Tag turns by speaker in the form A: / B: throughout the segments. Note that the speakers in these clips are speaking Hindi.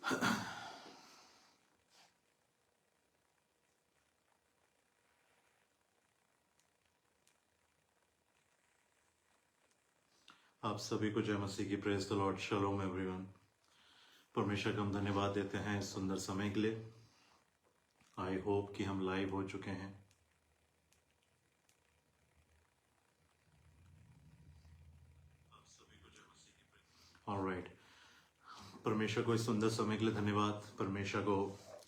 A: आप सभी को जय मसीह की। Praise the lord. Shalom everyone. परमेश्वर को हम धन्यवाद देते हैं इस सुंदर समय के लिए। आई होप कि हम लाइव हो चुके हैं। ऑलराइट। परमेश्वर को इस सुंदर समय के लिए धन्यवाद। परमेश्वर को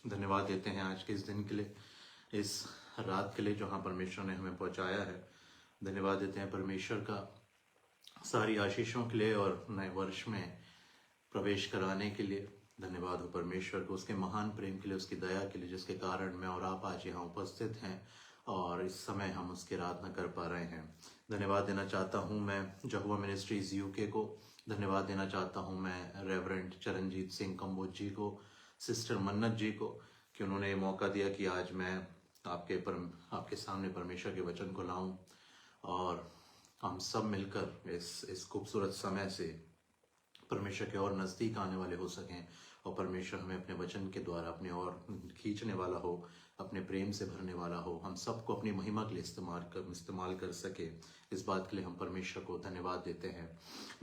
A: धन्यवाद देते हैं आज के इस दिन के लिए, इस रात के लिए जहाँ परमेश्वर ने हमें पहुँचाया है। धन्यवाद देते हैं परमेश्वर का सारी आशीषों के लिए और नए वर्ष में प्रवेश कराने के लिए। धन्यवाद हो परमेश्वर को उसके महान प्रेम के लिए, उसकी दया के लिए, जिसके कारण मैं और आप आज यहाँ उपस्थित हैं और इस समय हम उसकी आराधना कर पा रहे हैं। धन्यवाद देना चाहता हूँ मैं जहुआ मिनिस्ट्रीज यूके को। धन्यवाद देना चाहता हूँ मैं रेवरेंड चरणजीत सिंह कंबोज जी को, सिस्टर मन्नत जी को, कि उन्होंने मौका दिया कि आज मैं आपके सामने परमेश्वर के वचन को लाऊं और हम सब मिलकर इस खूबसूरत समय से परमेश्वर के और नज़दीक आने वाले हो सकें और परमेश्वर हमें अपने वचन के द्वारा अपने और खींचने वाला हो, अपने प्रेम से भरने वाला हो, हम सबको अपनी महिमा के लिए इस्तेमाल कर सके। इस बात के लिए हम परमेश्वर को धन्यवाद देते हैं।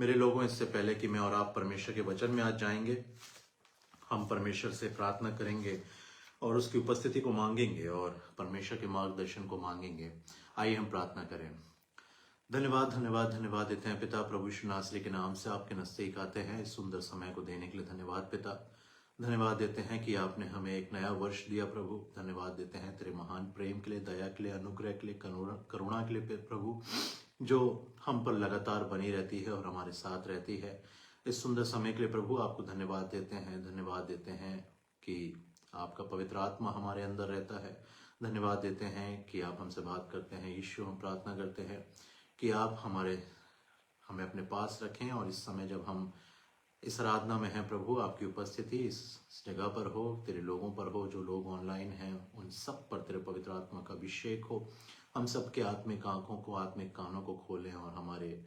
A: मेरे लोगों, इससे पहले कि मैं और आप परमेश्वर के वचन में आज जाएंगे, हम परमेश्वर से प्रार्थना करेंगे और उसकी उपस्थिति को मांगेंगे और परमेश्वर के मार्गदर्शन को मांगेंगे। आइए हम प्रार्थना करें। धन्यवाद धन्यवाद धन्यवाद देते हैं पिता प्रभु यीशु नासरी के नाम से आपके नज़दीक आते हैं इस सुंदर समय को देने के लिए। धन्यवाद पिता। धन्यवाद देते हैं कि आपने हमें एक नया वर्ष दिया प्रभु। धन्यवाद देते हैं तेरे महान प्रेम के लिए, दया के लिए, अनुग्रह के लिए, करुणा के लिए प्रभु, जो हम पर लगातार बनी रहती है और हमारे साथ रहती है। इस सुंदर समय के लिए प्रभु आपको धन्यवाद देते हैं। धन्यवाद देते हैं कि आपका पवित्र आत्मा हमारे अंदर रहता है। धन्यवाद देते हैं कि आप हमसे बात करते हैं। यीशु, हम प्रार्थना करते हैं कि आप हमें अपने पास रखें और इस समय जब हम इस आराधना में हैं प्रभु, आपकी उपस्थिति इस जगह पर हो, तेरे लोगों पर हो, जो लोग ऑनलाइन हैं उन सब पर तेरे पवित्र आत्मा का अभिषेक हो। हम सबके आत्मिक आंखों को, आत्मिक कानों को खोलें और हमारे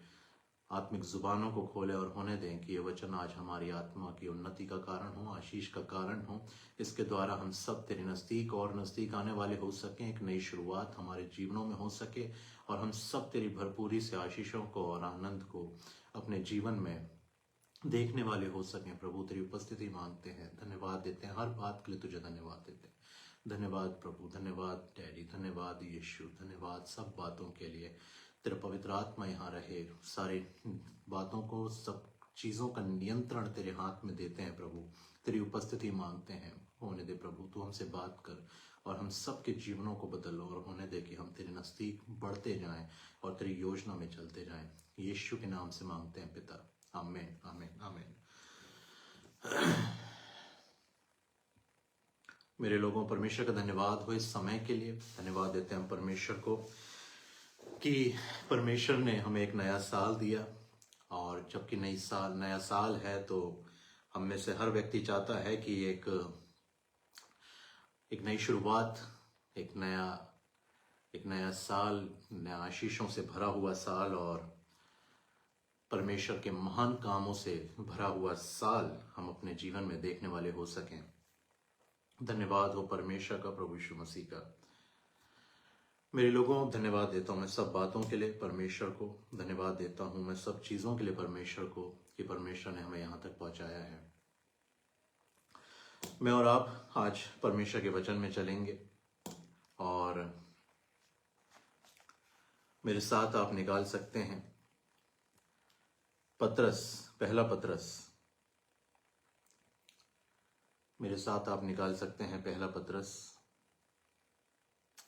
A: आत्मिक जुबानों को खोले और होने दें कि ये वचन आज हमारी आत्मा की उन्नति का कारण हो, आशीष का कारण हो। इसके द्वारा हम सब तेरे नज़दीक और नज़दीक आने वाले हो सकें, एक नई शुरुआत हमारे जीवनों में हो सके और हम सब तेरी भरपूरी से आशीषों को और आनंद को अपने जीवन में देखने वाले हो सकें। प्रभु तेरी उपस्थिति मांगते हैं। धन्यवाद देते हैं, हर बात के लिए तुझे धन्यवाद देते हैं। धन्यवाद प्रभु, धन्यवाद डैडी, धन्यवाद यीशु, धन्यवाद सब बातों के लिए। तेरा पवित्र आत्मा यहाँ रहे, सारी बातों को, सब चीज़ों का नियंत्रण तेरे हाथ में देते हैं प्रभु। तेरी उपस्थिति मांगते हैं। होने दे प्रभु, तू हमसे बात कर और हम सब के जीवनों को बदलो और होने दे कि हम तेरे नज़दीक बढ़ते जाएं और तेरी योजना में चलते जाएं। यीशु के नाम से मांगते हैं पिता, आमीन आमीन आमीन। मेरे लोगों, परमेश्वर का धन्यवाद हो इस समय के लिए। धन्यवाद देते हैं हम परमेश्वर को कि परमेश्वर ने हमें एक नया साल दिया और जबकि नया साल है तो हम में से हर व्यक्ति चाहता है कि एक नई शुरुआत, एक नया साल, नया आशीषों से भरा हुआ साल और परमेश्वर के महान कामों से भरा हुआ साल हम अपने जीवन में देखने वाले हो सकें। धन्यवाद हो परमेश्वर का, प्रभु यीशु मसीह का। मेरे लोगों, धन्यवाद देता हूँ मैं सब बातों के लिए परमेश्वर को। धन्यवाद देता हूँ मैं सब चीज़ों के लिए परमेश्वर को कि परमेश्वर ने हमें यहाँ तक पहुँचाया है। मैं और आप आज परमेश्वर के वचन में चलेंगे और मेरे साथ आप निकाल सकते हैं पहला पतरस। मेरे साथ आप निकाल सकते हैं पहला पतरस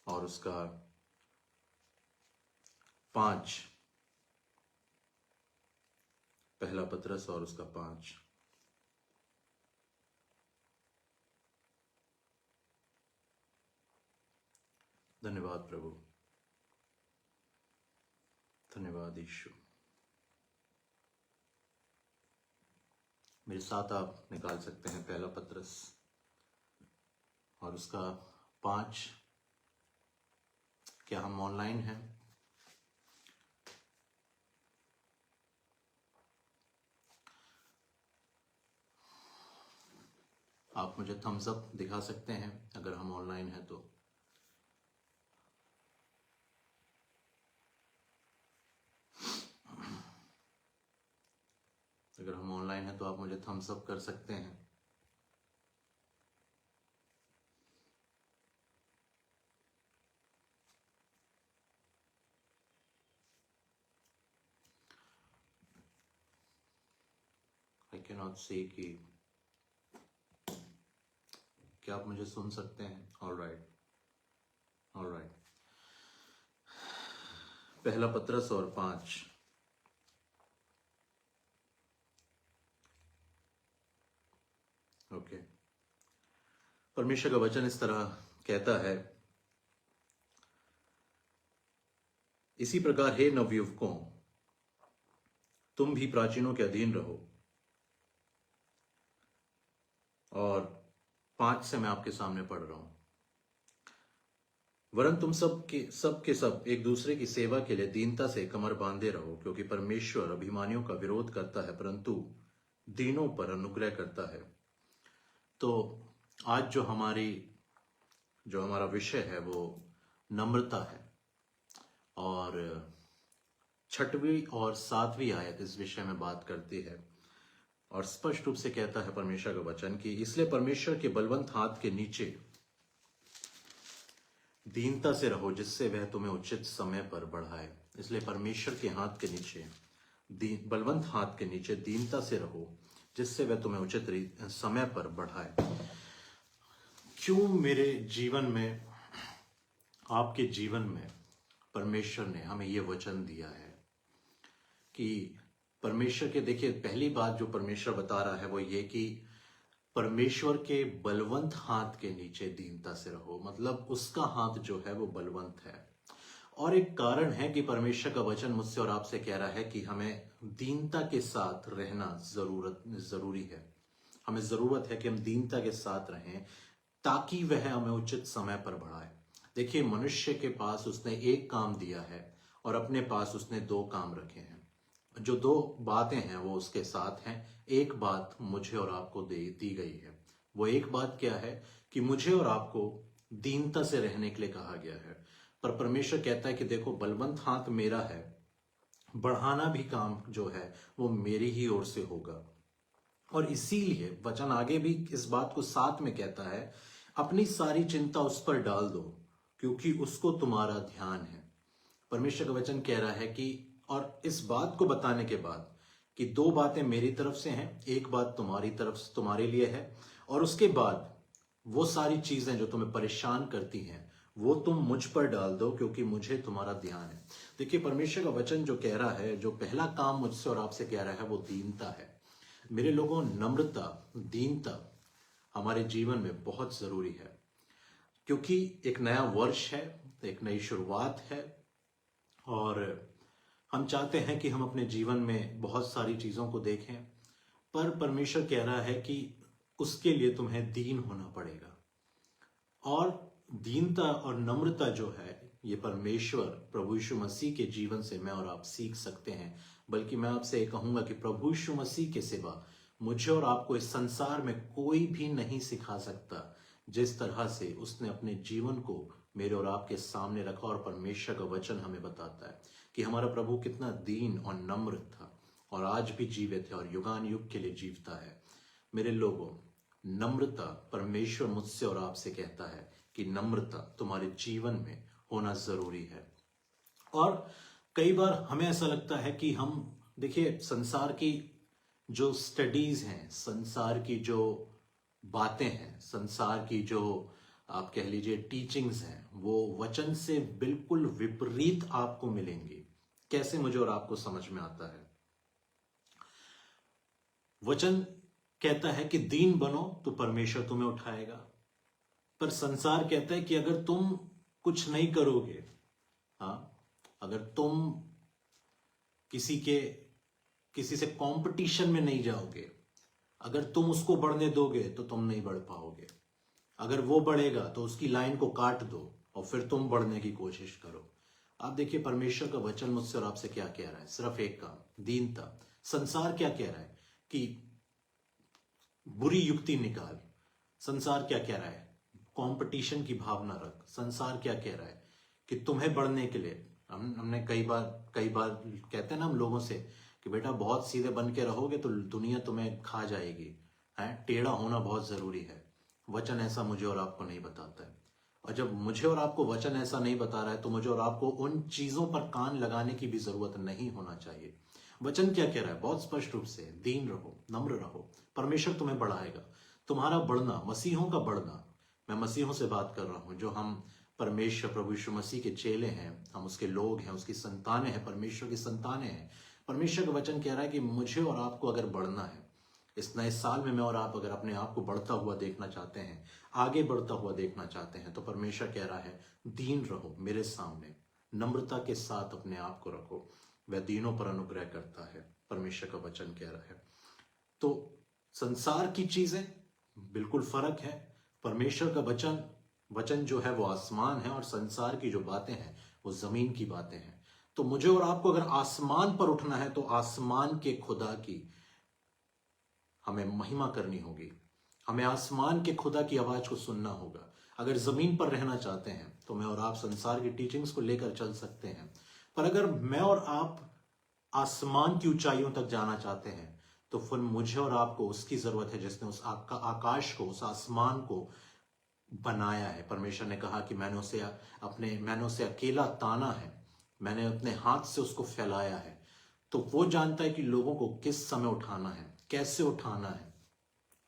A: और उसका 5। पहला पतरस और उसका 5। धन्यवाद प्रभु, धन्यवाद यीशु। मेरे साथ आप निकाल सकते हैं पहला पतरस और उसका 5। क्या हम ऑनलाइन हैं? आप मुझे थम्स अप दिखा सकते हैं अगर हम ऑनलाइन हैं तो। अगर हम ऑनलाइन हैं तो आप मुझे थम्स अप कर सकते हैं। आई कैन नॉट सी कि क्या आप मुझे सुन सकते हैं? All right, all right. पहला पत्रस और 5। ओके। परमेश्वर का वचन इस तरह कहता है, इसी प्रकार हे नवयुवकों, तुम भी प्राचीनों के अधीन रहो। और 5 से मैं आपके सामने पढ़ रहा हूं। वरन तुम सब के सब एक दूसरे की सेवा के लिए दीनता से कमर बांधे रहो, क्योंकि परमेश्वर अभिमानियों का विरोध करता है परंतु दीनों पर अनुग्रह करता है। तो आज जो हमारा विषय है वो नम्रता है, और 6वीं और 7वीं आयत इस विषय में बात करती है। और स्पष्ट रूप से कहता है परमेश्वर का वचन कि इसलिए परमेश्वर के बलवंत हाथ के नीचे दीनता से रहो, जिससे वह तुम्हें उचित समय पर बढ़ाए। इसलिए परमेश्वर के हाथ के नीचे, बलवंत हाथ के नीचे दीनता से रहो, जिससे वह तुम्हें उचित समय पर बढ़ाए। क्यों मेरे जीवन में, आपके जीवन में परमेश्वर ने हमें यह वचन दिया है कि परमेश्वर के, देखिए पहली बात जो परमेश्वर बता रहा है वो ये कि परमेश्वर के बलवंत हाथ के नीचे दीनता से रहो, मतलब उसका हाथ जो है वो बलवंत है। और एक कारण है कि परमेश्वर का वचन मुझसे और आपसे कह रहा है कि हमें दीनता के साथ रहना जरूरी है। हमें जरूरत है कि हम दीनता के साथ रहें ताकि वह हमें उचित समय पर बढ़ाए। देखिए, मनुष्य के पास उसने एक काम दिया है और अपने पास उसने 2 काम रखे हैं। जो 2 बातें हैं वो उसके साथ हैं। एक बात मुझे और आपको दी गई है। वो एक बात क्या है कि मुझे और आपको दीनता से रहने के लिए कहा गया है। पर परमेश्वर कहता है कि देखो, बलवंत हाथ मेरा है, बढ़ाना भी काम जो है वो मेरी ही ओर से होगा। और इसीलिए वचन आगे भी इस बात को साथ में कहता है, अपनी सारी चिंता उस पर डाल दो क्योंकि उसको तुम्हारा ध्यान है। परमेश्वर का वचन कह रहा है कि, और इस बात को बताने के बाद कि 2 बातें मेरी तरफ से हैं, एक बात तुम्हारी तरफ से तुम्हारे लिए है, और उसके बाद वो सारी चीजें जो तुम्हें परेशान करती हैं वो तुम मुझ पर डाल दो क्योंकि मुझे तुम्हारा ध्यान है। देखिए, परमेश्वर का वचन जो कह रहा है, जो पहला काम मुझसे और आपसे कह रहा है वो दीनता है। मेरे लोगों, नम्रता, दीनता हमारे जीवन में बहुत जरूरी है, क्योंकि एक नया वर्ष है, एक नई शुरुआत है, और हम चाहते हैं कि हम अपने जीवन में बहुत सारी चीजों को देखें। पर परमेश्वर कह रहा है कि उसके लिए तुम्हें दीन होना पड़ेगा। और दीनता और नम्रता जो है, ये परमेश्वर प्रभु यीशु मसीह के जीवन से मैं और आप सीख सकते हैं। बल्कि मैं आपसे ये कहूंगा कि प्रभु यीशु मसीह के सिवा मुझे और आपको इस संसार में कोई भी नहीं सिखा सकता जिस तरह से उसने अपने जीवन को मेरे और आपके सामने रखा। और परमेश्वर का वचन हमें बताता है कि हमारा प्रभु कितना दीन और नम्र था, और आज भी जीवित है और युगान युग के लिए जीवता है। मेरे लोगों, नम्रता, परमेश्वर मुझसे और आपसे कहता है कि नम्रता तुम्हारे जीवन में होना जरूरी है। और कई बार हमें ऐसा लगता है कि हम, देखिए, संसार की जो स्टडीज हैं, संसार की जो बातें हैं, संसार की जो आप कह लीजिए टीचिंग्स हैं, वो वचन से बिल्कुल विपरीत आपको मिलेंगी। कैसे मुझे और आपको समझ में आता है? वचन कहता है कि दीन बनो तो परमेश्वर तुम्हें उठाएगा, पर संसार कहता है कि अगर तुम कुछ नहीं करोगे, हाँ, अगर तुम किसी से कंपटीशन में नहीं जाओगे, अगर तुम उसको बढ़ने दोगे तो तुम नहीं बढ़ पाओगे। अगर वो बढ़ेगा तो उसकी लाइन को काट दो और फिर तुम बढ़ने की कोशिश करो। आप देखिए, परमेश्वर का वचन मुझसे और आपसे क्या कह रहा है? सिर्फ एक काम, दीनता। संसार क्या कह रहा है कि बुरी युक्ति निकाल, संसार क्या कह रहा है? कंपटीशन की भावना रख। संसार क्या कह रहा है कि तुम्हें बढ़ने के लिए, हमने कई बार कहते हैं ना हम लोगों से कि बेटा बहुत सीधे बन के रहोगे तो दुनिया तुम्हें खा जाएगी, है, टेढ़ा होना बहुत जरूरी है। वचन ऐसा मुझे और आपको नहीं बताता है। और जब मुझे और आपको वचन ऐसा नहीं बता रहा है तो मुझे और आपको उन चीजों पर कान लगाने की भी जरूरत नहीं होना चाहिए। वचन क्या कह रहा है? बहुत स्पष्ट रूप से, दीन रहो, नम्र रहो, परमेश्वर तुम्हें बढ़ाएगा। तुम्हारा बढ़ना, मसीहों का बढ़ना, मैं मसीहों से बात कर रहा हूं, जो हम परमेश्वर प्रभु यीशु मसीह के चेले हैं, हम उसके लोग हैं, उसकी संतानें हैं, परमेश्वर की संतानें हैं। परमेश्वर का वचन कह रहा है कि मुझे और आपको अगर बढ़ना है, इस नए साल में मैं और आप अगर अपने आप को बढ़ता हुआ देखना चाहते हैं, आगे बढ़ता हुआ देखना चाहते हैं, तो परमेश्वर कह रहा है दीन रहो मेरे सामने, नम्रता के साथ अपने आप को रखो, वह दीनों पर अनुग्रह करता है, परमेश्वर का वचन कह रहा है। तो संसार की चीजें बिल्कुल फर्क है। परमेश्वर का वचन जो है वो आसमान है, और संसार की जो बातें हैं वो जमीन की बातें हैं। तो मुझे और आपको अगर आसमान पर उठना है तो आसमान के खुदा की हमें महिमा करनी होगी, हमें आसमान के खुदा की आवाज को सुनना होगा। अगर जमीन पर रहना चाहते हैं तो मैं और आप संसार की टीचिंग्स को लेकर चल सकते हैं, पर अगर मैं और आप आसमान की ऊंचाइयों तक जाना चाहते हैं तो फिर मुझे और आपको उसकी जरूरत है जिसने उस आकाश को, उस आसमान को बनाया है। परमेश्वर ने कहा कि मैंने उसे अकेला ताना है, मैंने अपने हाथ से उसको फैलाया है। तो वो जानता है कि लोगों को किस समय उठाना है, कैसे उठाना है।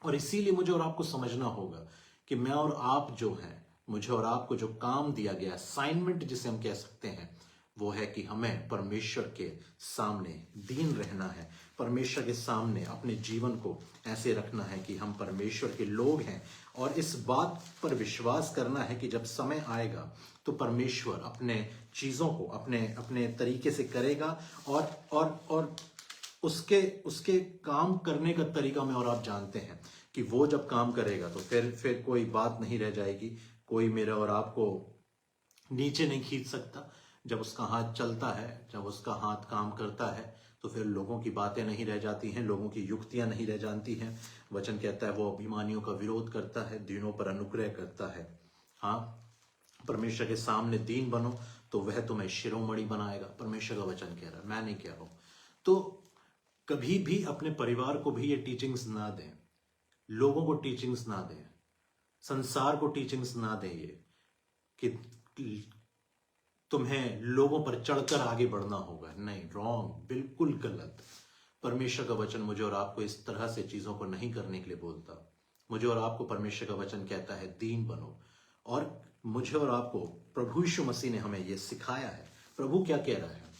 A: और इसीलिए मुझे और आपको समझना होगा कि मैं और आप जो हैं, मुझे और आपको जो काम दिया गया, असाइनमेंट जिसे हम कह सकते हैं, वो है कि हमें परमेश्वर के सामने दीन रहना है, परमेश्वर के सामने अपने जीवन को ऐसे रखना है कि हम परमेश्वर के लोग हैं, और इस बात पर विश्वास करना है कि जब समय आएगा तो परमेश्वर अपने चीजों को अपने तरीके से करेगा, और उसके काम करने का तरीका में और आप जानते हैं कि वो जब काम करेगा तो फिर कोई बात नहीं रह जाएगी, कोई मेरे और आपको नीचे नहीं खींच सकता। जब उसका हाथ चलता है, जब उसका हाथ काम करता है, तो फिर लोगों की बातें नहीं रह जाती हैं, लोगों की युक्तियां नहीं रह जाती हैं। वचन कहता है वो अभिमानियों का विरोध करता है, दीनों पर अनुग्रह करता है। हाँ, परमेश्वर के सामने दीन बनो तो वह तुम्हें शिरोमणि बनाएगा, परमेश्वर का वचन कह रहा है, मैं नहीं कह रहा हूं। तो कभी भी अपने परिवार को भी ये टीचिंग्स ना दें, लोगों को टीचिंग्स ना दें, संसार को टीचिंग्स ना दें ये कि तुम्हें लोगों पर चढ़कर आगे बढ़ना होगा। नहीं, रॉन्ग, बिल्कुल गलत। परमेश्वर का वचन मुझे और आपको इस तरह से चीजों को नहीं करने के लिए बोलता। मुझे और आपको परमेश्वर का वचन कहता है दीन बनो, और मुझे और आपको प्रभु यीशु मसीह ने हमें यह सिखाया है। प्रभु क्या कह रहा है?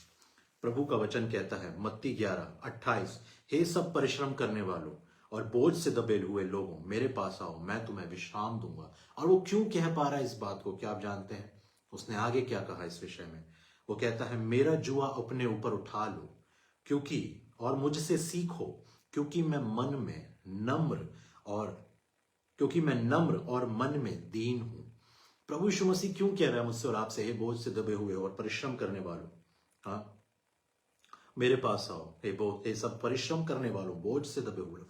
A: प्रभु का वचन कहता है मत्ती 11:28, हे सब परिश्रम करने वालों और बोझ से दबे हुए लोगों, मेरे पास आओ, मैं तुम्हें विश्राम दूंगा। और वो क्यों कह पा रहा है इस बात को, क्या आप जानते हैं? उसने आगे क्या कहा इस विषय में? वो कहता है मेरा जुआ अपने ऊपर उठा लो क्योंकि और मुझसे सीखो, क्योंकि मैं नम्र और मन में दीन हूं। प्रभु यीशु मसीह क्यों कह रहा है मुझसे और आपसे, हे बोझ से दबे हुए और परिश्रम करने वालों, हाँ, मेरे पास आओ, हे सब परिश्रम करने वालों, बोझ से दबे हुए।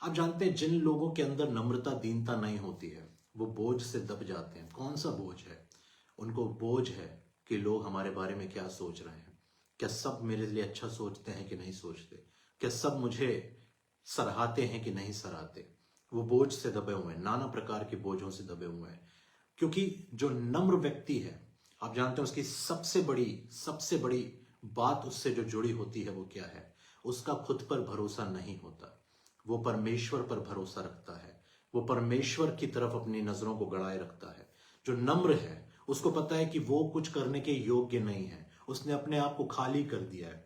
A: आप जानते हैं जिन लोगों के अंदर नम्रता, दीनता नहीं होती है, वो बोझ से दब जाते हैं। कौन सा बोझ है? उनको बोझ है कि लोग हमारे बारे में क्या सोच रहे हैं, क्या सब मेरे लिए अच्छा सोचते हैं कि नहीं सोचते, क्या सब मुझे सराहते हैं कि नहीं सराहते। वो बोझ से दबे हुए हैं, नाना प्रकार के बोझों से दबे हुए हैं। क्योंकि जो नम्र व्यक्ति है, आप जानते हैं उसकी सबसे बड़ी बात उससे जो जुड़ी होती है वो क्या है? उसका खुद पर भरोसा नहीं होता, वो परमेश्वर पर भरोसा रखता है, वो परमेश्वर की तरफ अपनी नजरों को गड़ाए रखता है। जो नम्र है उसको पता है कि वो कुछ करने के योग्य नहीं है, उसने अपने आप को खाली कर दिया है,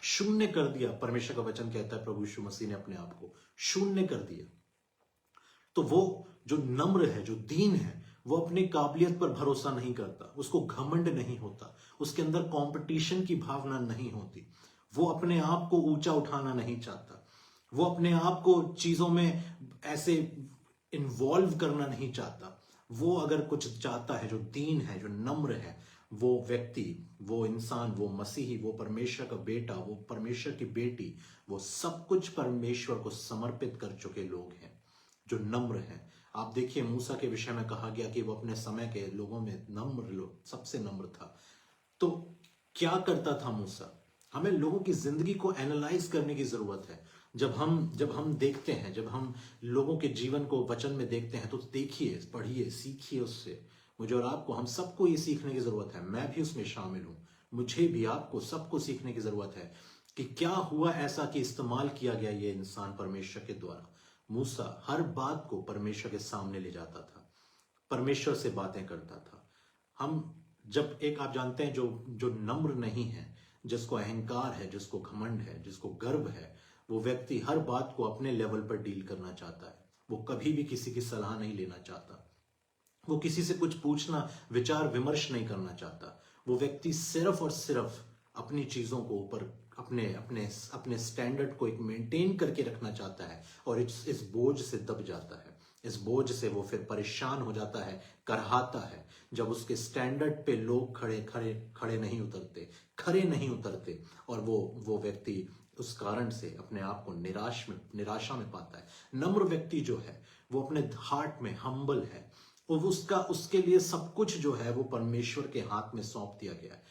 A: शून्य कर दिया। परमेश्वर का वचन कहता है प्रभु यीशु मसीह ने अपने आप को शून्य कर दिया। तो वो जो नम्र है, जो दीन है, वो अपनी काबिलियत पर भरोसा नहीं करता, उसको घमंड नहीं होता, उसके अंदर कंपटीशन की भावना नहीं होती, वो अपने आप को ऊंचा उठाना नहीं चाहता, वो अपने आप को चीजों में ऐसे इन्वॉल्व करना नहीं चाहता। वो अगर कुछ चाहता है, जो दीन है, जो नम्र है, वो व्यक्ति, वो इंसान, वो मसीही, वो परमेश्वर का बेटा, वो परमेश्वर की बेटी, वो सब कुछ परमेश्वर को समर्पित कर चुके लोग हैं, जो नम्र हैं। आप देखिए मूसा के विषय में कहा गया कि वो अपने समय के लोगों में सबसे नम्र था। तो क्या करता था मूसा? हमें लोगों की जिंदगी को एनालाइज करने की जरूरत है। जब हम देखते हैं, जब हम लोगों के जीवन को वचन में देखते हैं, तो देखिए, पढ़िए, सीखिए उससे। मुझे और आपको, हम सबको ये सीखने की जरूरत है। मैं भी उसमें शामिल हूं। मुझे भी, आपको, सबको सीखने की जरूरत है कि क्या हुआ ऐसा कि इस्तेमाल किया गया ये इंसान परमेश्वर के द्वारा। मूसा हर बात को परमेश्वर के सामने ले जाता था, परमेश्वर से बातें करता था। हम जब एक, आप जानते हैं, जो जो नम्र नहीं है, जिसको अहंकार है, जिसको घमंड है, जिसको गर्व है, वो व्यक्ति हर बात को अपने लेवल पर डील करना चाहता है। वो कभी भी किसी की सलाह नहीं लेना चाहता। वो किसी से कुछ पूछना, विचार विमर्श नहीं करना चाहता। वो व्यक्ति सिर्फ और सिर्फ अपनी चीजों को ऊपर, अपने अपने अपने स्टैंडर्ड को एक मेंटेन करके रखना चाहता है, और इस बोझ से दब जाता है। इस बोझ से वो फिर परेशान हो जाता है, करहाता है, जब उसके स्टैंडर्ड पे लोग खड़े नहीं उतरते, और वो व्यक्ति उस कारण से अपने आप को निराशा में पाता है। नम्र व्यक्ति जो है, वो अपने हार्ट में हम्बल है, और उसके लिए सब कुछ जो है वो परमेश्वर के हाथ में सौंप दिया गया है।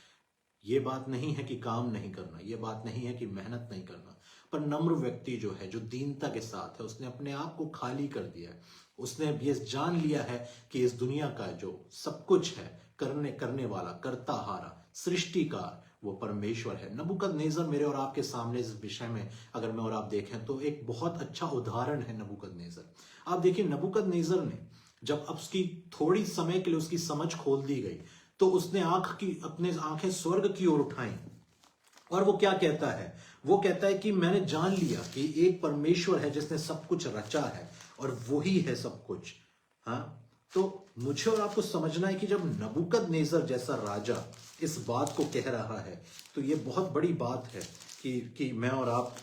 A: ये बात नहीं है कि काम नहीं करना, ये बात नहीं है कि मेहनत नहीं करना, पर नम्र व्यक्ति जो है, जो दीनता के साथ है, उसने अपने आप को खाली कर दिया है। उसने ये जान लिया है कि इस दुनिया का जो सब कुछ है, करने वाला, करताहारा, सृष्टिकार, वो परमेश्वर है। नबूकदनेस्सर मेरे और आपके सामने इस विषय में अगर मैं और आप देखें तो एक बहुत अच्छा उदाहरण है नबूकदनेस्सर। आप देखिए, नबूकदनेस्सर ने जब अब उसकी थोड़ी समय के लिए उसकी समझ खोल दी गई, तो उसने अपने आंखें स्वर्ग की ओर उठाई, और वो क्या कहता है? वो कहता है कि मैंने जान लिया कि एक परमेश्वर है जिसने सब कुछ रचा है, और वही है सब कुछ। हाँ, तो मुझे और आपको समझना है कि जब नबूकदनेस्सर जैसा राजा इस बात को कह रहा है, तो ये बहुत बड़ी बात है कि मैं और आप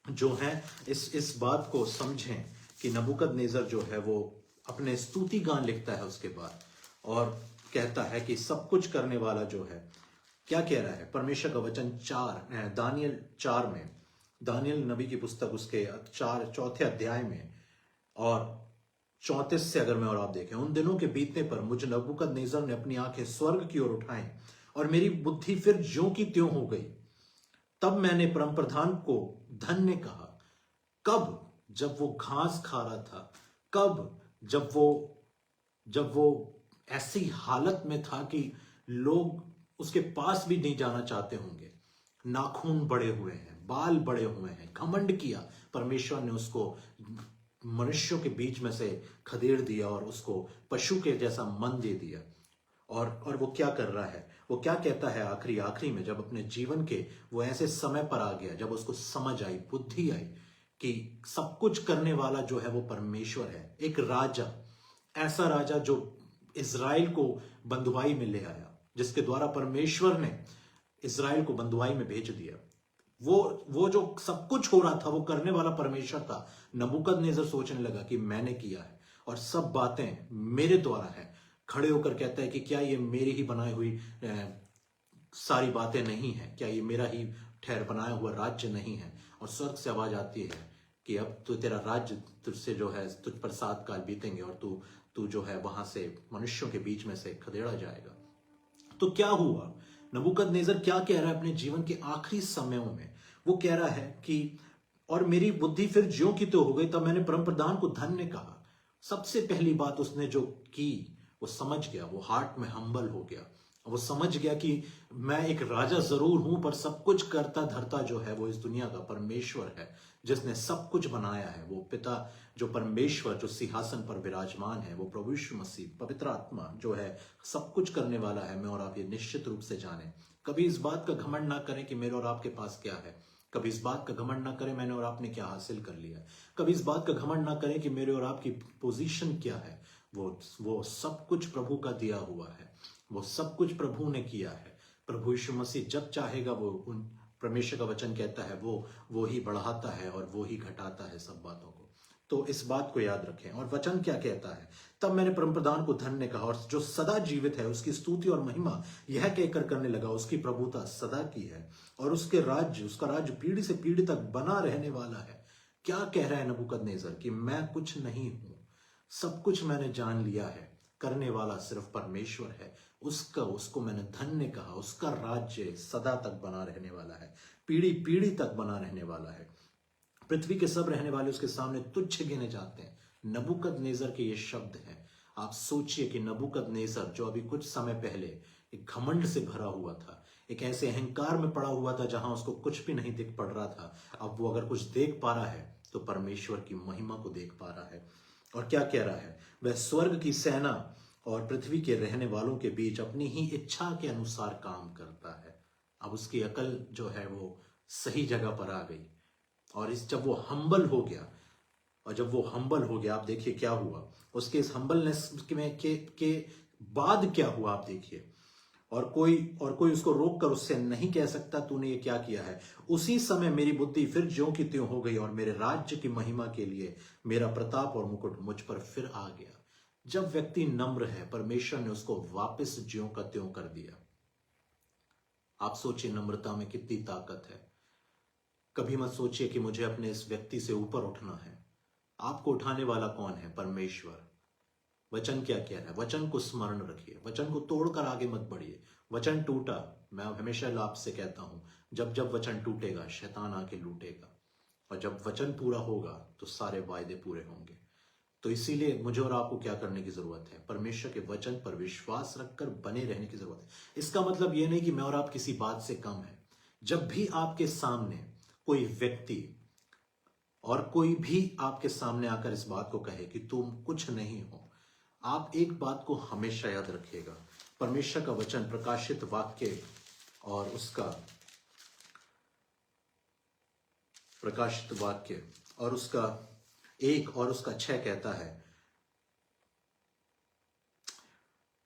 A: जो हैं इस बात को समझें कि नबूकदनेस्सर जो है वो अपने स्तुति गान लिखता है उसके बाद, और कहता है कि सब कुछ करने वाला जो है, क्या कह रहा है? परमेश्वर का वचन दानियल 4 में, दानियल नबी की पुस्तक उसके चौथे अध्याय में और 34 से अगर मैं और आप देखें, उन दिनों के बीतने पर मुझ नबूकदनेस्सर ने अपनी आंखें स्वर्ग की ओर उठाई, और मेरी बुद्धि फिर ज्यों की त्यों हो गई। तब मैंने परमप्रधान को धन्य कहा। कब? जब वो घास खा रहा था। कब? जब वो ऐसी हालत में था कि लोग उसके पास भी नहीं जाना चाहते होंगे। नाखून बड़े हुए हैं, बाल बड़े हुए हैं, घमंड किया। परमेश्वर ने उसको मनुष्यों के बीच में से खदेड़ दिया, और उसको पशु के जैसा मन दे दिया। और वो क्या कर रहा है? वो क्या कहता है आखिरी में, जब अपने जीवन के वो ऐसे समय पर आ गया, जब उसको समझ आई, बुद्धि आई कि सब कुछ करने वाला जो है वो परमेश्वर है। एक राजा, ऐसा राजा जो इज़राइल को बंधुआई में ले आया, जिसके द्वारा परमेश्वर ने इज़राइल को बंधुआई में भेज दिया। वो जो सब कुछ हो रहा था, वो करने वाला परमेश्वर था। नबूकदनेस्सर सोचने लगा कि मैंने किया है, और सब बातें मेरे द्वारा है। खड़े होकर कहता है कि क्या ये मेरी ही बनाई हुई सारी बातें नहीं है? क्या ये मेरा ही बनाया हुआ राज्य नहीं है? और स्वर्ग से आवाज आती है कि अब तो तेरा राज्य तुझसे जो है, तुझ पर 7 काल बीतेंगे, और तू जो है वहां से मनुष्यों के बीच में से खदेड़ा जाएगा। तो क्या हुआ? नबूकदनेस्सर क्या कह रहा है अपने जीवन के आखिरी समयों में? वो कह रहा है कि और मेरी बुद्धि फिर ज्यों की त्यों हो गई, तब मैंने परमप्रधान को धन्य कहा। सबसे पहली बात उसने जो की, वो समझ गया, वो हार्ट में हम्बल हो गया। वो समझ गया कि मैं एक राजा जरूर हूं, पर सब कुछ करता धरता जो है वो इस दुनिया का परमेश्वर है, जिसने सब कुछ बनाया है। वो पिता जो परमेश्वर, जो सिंहासन पर विराजमान है, वो प्रभु यीशु मसीह, पवित्र आत्मा जो है, सब कुछ करने वाला है। मैं और आप ये निश्चित रूप से जाने। कभी इस बात का घमंड ना करें कि मेरे और आपके पास क्या है। कभी इस बात का घमंड ना करें मैंने और आपने क्या हासिल कर लिया। कभी इस बात का घमंड ना करें कि मेरे और आपकी पोजीशन क्या है। वो सब कुछ प्रभु का दिया हुआ है, वो सब कुछ प्रभु ने किया है। प्रभु यीशु मसीह जब चाहेगा, वो उन परमेश्वर का वचन कहता है, वो ही बढ़ाता है और वो ही घटाता है सब बातों को। तो इस बात को याद रखें। और वचन क्या कहता है? तब मैंने परमप्रधान को धन्य कहा, और जो सदा जीवित है उसकी स्तुति और महिमा यह कहकर करने लगा, उसकी प्रभुता सदा की है, और उसका राज्य पीढ़ी से पीढ़ी तक बना रहने वाला है। क्या कह रहा है नबूकदनेस्सर? कि मैं कुछ नहीं हूं, सब कुछ मैंने जान लिया है, करने वाला सिर्फ परमेश्वर है। उसको मैंने धन्य कहा। उसका राज्य सदा तक बना रहने वाला है, पीढ़ी पीढ़ी तक बना रहने वाला है। पृथ्वी के सब रहने वाले उसके सामने तुच्छ गिने जाते हैं। नबूकदनेस्सर के ये शब्द हैं। आप सोचिए कि नबूकदनेस्सर जो अभी कुछ समय पहले एक घमंड से भरा हुआ था, एक ऐसे अहंकार में पड़ा हुआ था जहां उसको कुछ भी नहीं दिख पड़ रहा था, अब वो अगर कुछ देख पा रहा है तो परमेश्वर की महिमा को देख पा रहा है। और क्या कह रहा है? वह स्वर्ग की सेना और पृथ्वी के रहने वालों के बीच अपनी ही इच्छा के अनुसार काम करता है। अब उसकी अकल जो है वो सही जगह पर आ गई। और जब वो हम्बल हो गया, आप देखिए क्या हुआ उसके इस हम्बलनेस के बाद क्या हुआ आप देखिए। और कोई उसको रोक कर उससे नहीं कह सकता तूने ये क्या किया है। उसी समय मेरी बुद्धि फिर ज्यों की त्यों हो गई और मेरे राज्य की महिमा के लिए मेरा प्रताप और मुकुट मुझ पर फिर आ गया। जब व्यक्ति नम्र है, परमेश्वर ने उसको वापस ज्यों का त्यों कर दिया। आप सोचिए नम्रता में कितनी ताकत है। कभी मत सोचिए कि मुझे अपने इस व्यक्ति से ऊपर उठना है। आपको उठाने वाला कौन है? परमेश्वर। वचन क्या कह रहा है? वचन को स्मरण रखिए, वचन को तोड़कर आगे मत बढ़िए। वचन टूटा, मैं हमेशा आपसे कहता हूं, जब जब वचन टूटेगा शैतान आके लूटेगा, और जब वचन पूरा होगा तो सारे वायदे पूरे होंगे। तो इसीलिए मुझे और आपको क्या करने की जरूरत है? परमेश्वर के वचन पर विश्वास रखकर बने रहने की जरूरत है। इसका मतलब यह नहीं कि मैं और आप किसी बात से कम है। जब भी आपके सामने कोई व्यक्ति और कोई भी आपके सामने आकर इस बात को कहे कि तुम कुछ नहीं हो, आप एक बात को हमेशा याद रखिएगा। परमेश्वर का वचन प्रकाशित वाक्य और उसका प्रकाशित वाक्य और उसका 1 और उसका 6 कहता है,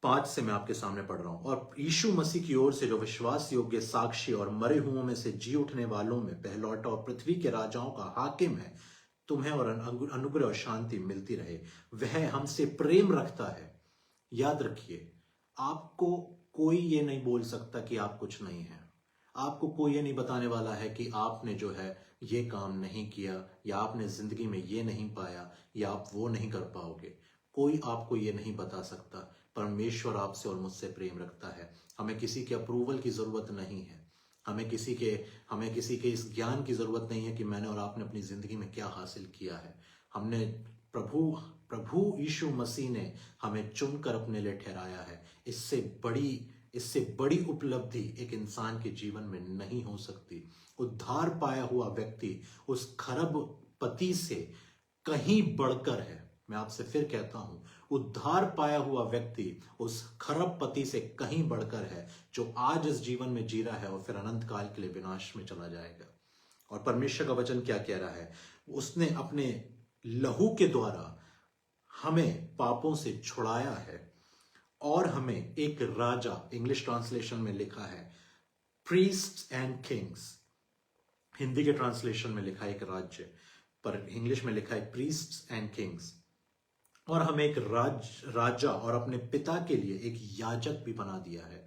A: 5 से मैं आपके सामने पढ़ रहा हूं। और यीशु मसीह की ओर से जो विश्वास योग्य साक्षी और मरे हुओं में से जी उठने वालों में पहलौठा और पृथ्वी के राजाओं का हाकिम है, तुम्हें और अनुग्रह और शांति मिलती रहे। वह हमसे प्रेम रखता है। याद रखिए, आपको कोई ये नहीं बोल सकता कि आप कुछ नहीं हैं। आपको कोई ये नहीं बताने वाला है कि आपने जो है ये काम नहीं किया, या आपने जिंदगी में ये नहीं पाया, या आप वो नहीं कर पाओगे। कोई आपको ये नहीं बता सकता। परमेश्वर आपसे और मुझसे प्रेम रखता है। हमें किसी के अप्रूवल की जरूरत नहीं है। हमें किसी के इस ज्ञान की जरूरत नहीं है कि मैंने और आपने अपनी जिंदगी में क्या हासिल किया है। हमने प्रभु यीशु मसीह ने हमें चुनकर अपने लिए ठहराया है। इससे बड़ी उपलब्धि एक इंसान के जीवन में नहीं हो सकती। उद्धार पाया हुआ व्यक्ति उस खरब पति से कहीं बढ़कर है। मैं आपसे फिर कहता हूं, उद्धार पाया हुआ व्यक्ति उस खरब पति से कहीं बढ़कर है, जो आज इस जीवन में जी रहा है और फिर अनंत काल के लिए विनाश में चला जाएगा। और परमेश्वर का वचन क्या कह रहा है? उसने अपने लहू के द्वारा हमें पापों से छुड़ाया है और हमें एक राजा, इंग्लिश ट्रांसलेशन में लिखा है प्रीस्ट्स एंड किंग्स, हिंदी के ट्रांसलेशन में लिखा है एक राज्य, पर इंग्लिश में लिखा है प्रीस्ट्स एंड किंग्स। और हमें एक राजा और अपने पिता के लिए एक याजक भी बना दिया है।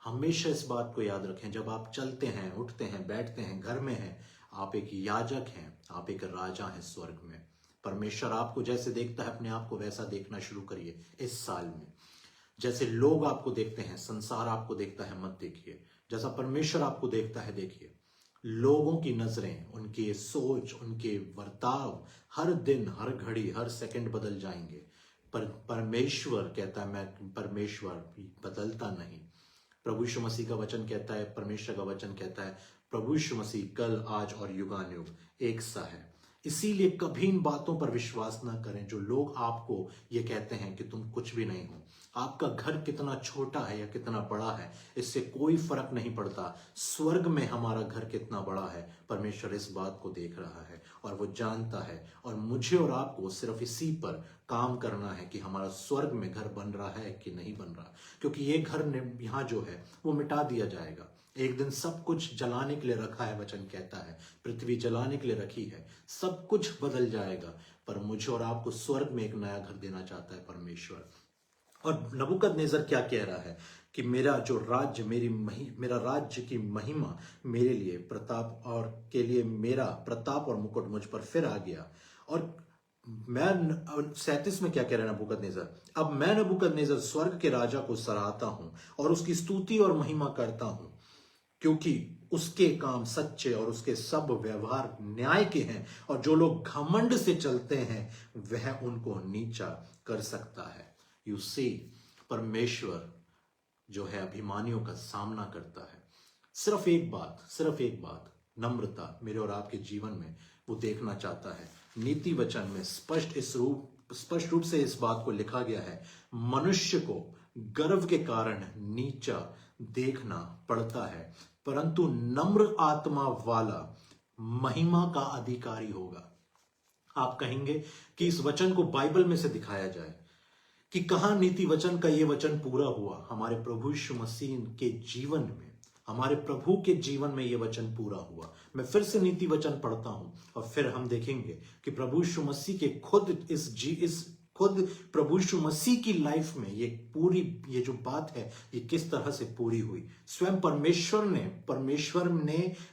A: हमेशा इस बात को याद रखें, जब आप चलते हैं, उठते हैं, बैठते हैं, घर में हैं, आप एक याजक हैं, आप एक राजा हैं स्वर्ग में। परमेश्वर आपको जैसे देखता है, अपने आप को वैसा देखना शुरू करिए इस साल में। जैसे लोग आपको देखते हैं, संसार आपको देखता है, मत देखिए। जैसा परमेश्वर आपको देखता है देखिए। लोगों की नजरें, उनकी सोच, उनके वर्ताव हर दिन, हर घड़ी, हर सेकंड बदल जाएंगे, पर परमेश्वर कहता है, मैं परमेश्वर बदलता नहीं। प्रभु यीशु मसीह का वचन कहता है, परमेश्वर का वचन कहता है, प्रभु यीशु मसीह कल, आज और युगानुयुग एक सा है। इसीलिए कभी इन बातों पर विश्वास ना करें जो लोग आपको ये कहते हैं कि तुम कुछ भी नहीं हो। आपका घर कितना छोटा है या कितना बड़ा है, इससे कोई फर्क नहीं पड़ता। स्वर्ग में हमारा घर कितना बड़ा है, परमेश्वर इस बात को देख रहा है और वो जानता है। और मुझे और आपको सिर्फ इसी पर काम करना है कि हमारा स्वर्ग में घर बन रहा है कि नहीं बन रहा, क्योंकि ये घर यहाँ जो है वो मिटा दिया जाएगा। एक दिन सब कुछ जलाने के लिए रखा है, वचन कहता है पृथ्वी जलाने के लिए रखी है, सब कुछ बदल जाएगा, पर मुझे और आपको स्वर्ग में एक नया घर देना चाहता है परमेश्वर। और नबूकदनेस्सर क्या कह रहा है कि मेरा जो राज्य, मेरा राज्य की महिमा मेरे लिए प्रताप और के लिए मेरा प्रताप और मुकुट मुझ पर फिर आ गया। और मैं 37 में क्या कह रहा है नबूकदनेस्सर, अब मैं नबूकदनेस्सर स्वर्ग के राजा को सराहता हूं और उसकी स्तुति और महिमा करता हूं, क्योंकि उसके काम सच्चे और उसके सब व्यवहार न्याय के हैं, और जो लोग घमंड से चलते हैं वह उनको नीचा कर सकता है। यू सी, परमेश्वर जो है अभिमानियों का सामना करता है। सिर्फ एक बात नम्रता मेरे और आपके जीवन में वो देखना चाहता है। नीति वचन में स्पष्ट रूप से इस बात को लिखा गया है, मनुष्य को गर्व के कारण नीचा देखना पड़ता है, परंतु नम्र आत्मा वाला महिमा का अधिकारी होगा। आप कहेंगे कि इस वचन को बाइबल में से दिखाया जाए कि कहां नीति वचन का यह वचन पूरा हुआ। हमारे प्रभु यीशु मसीह के जीवन में, हमारे प्रभु के जीवन में यह वचन पूरा हुआ। मैं फिर से नीति वचन पढ़ता हूं और फिर हम देखेंगे कि प्रभु यीशु मसीह के खुद प्रभु यीशु मसीह की लाइफ में ये जो बात है ये किस तरह से पूरी हुई। स्वयं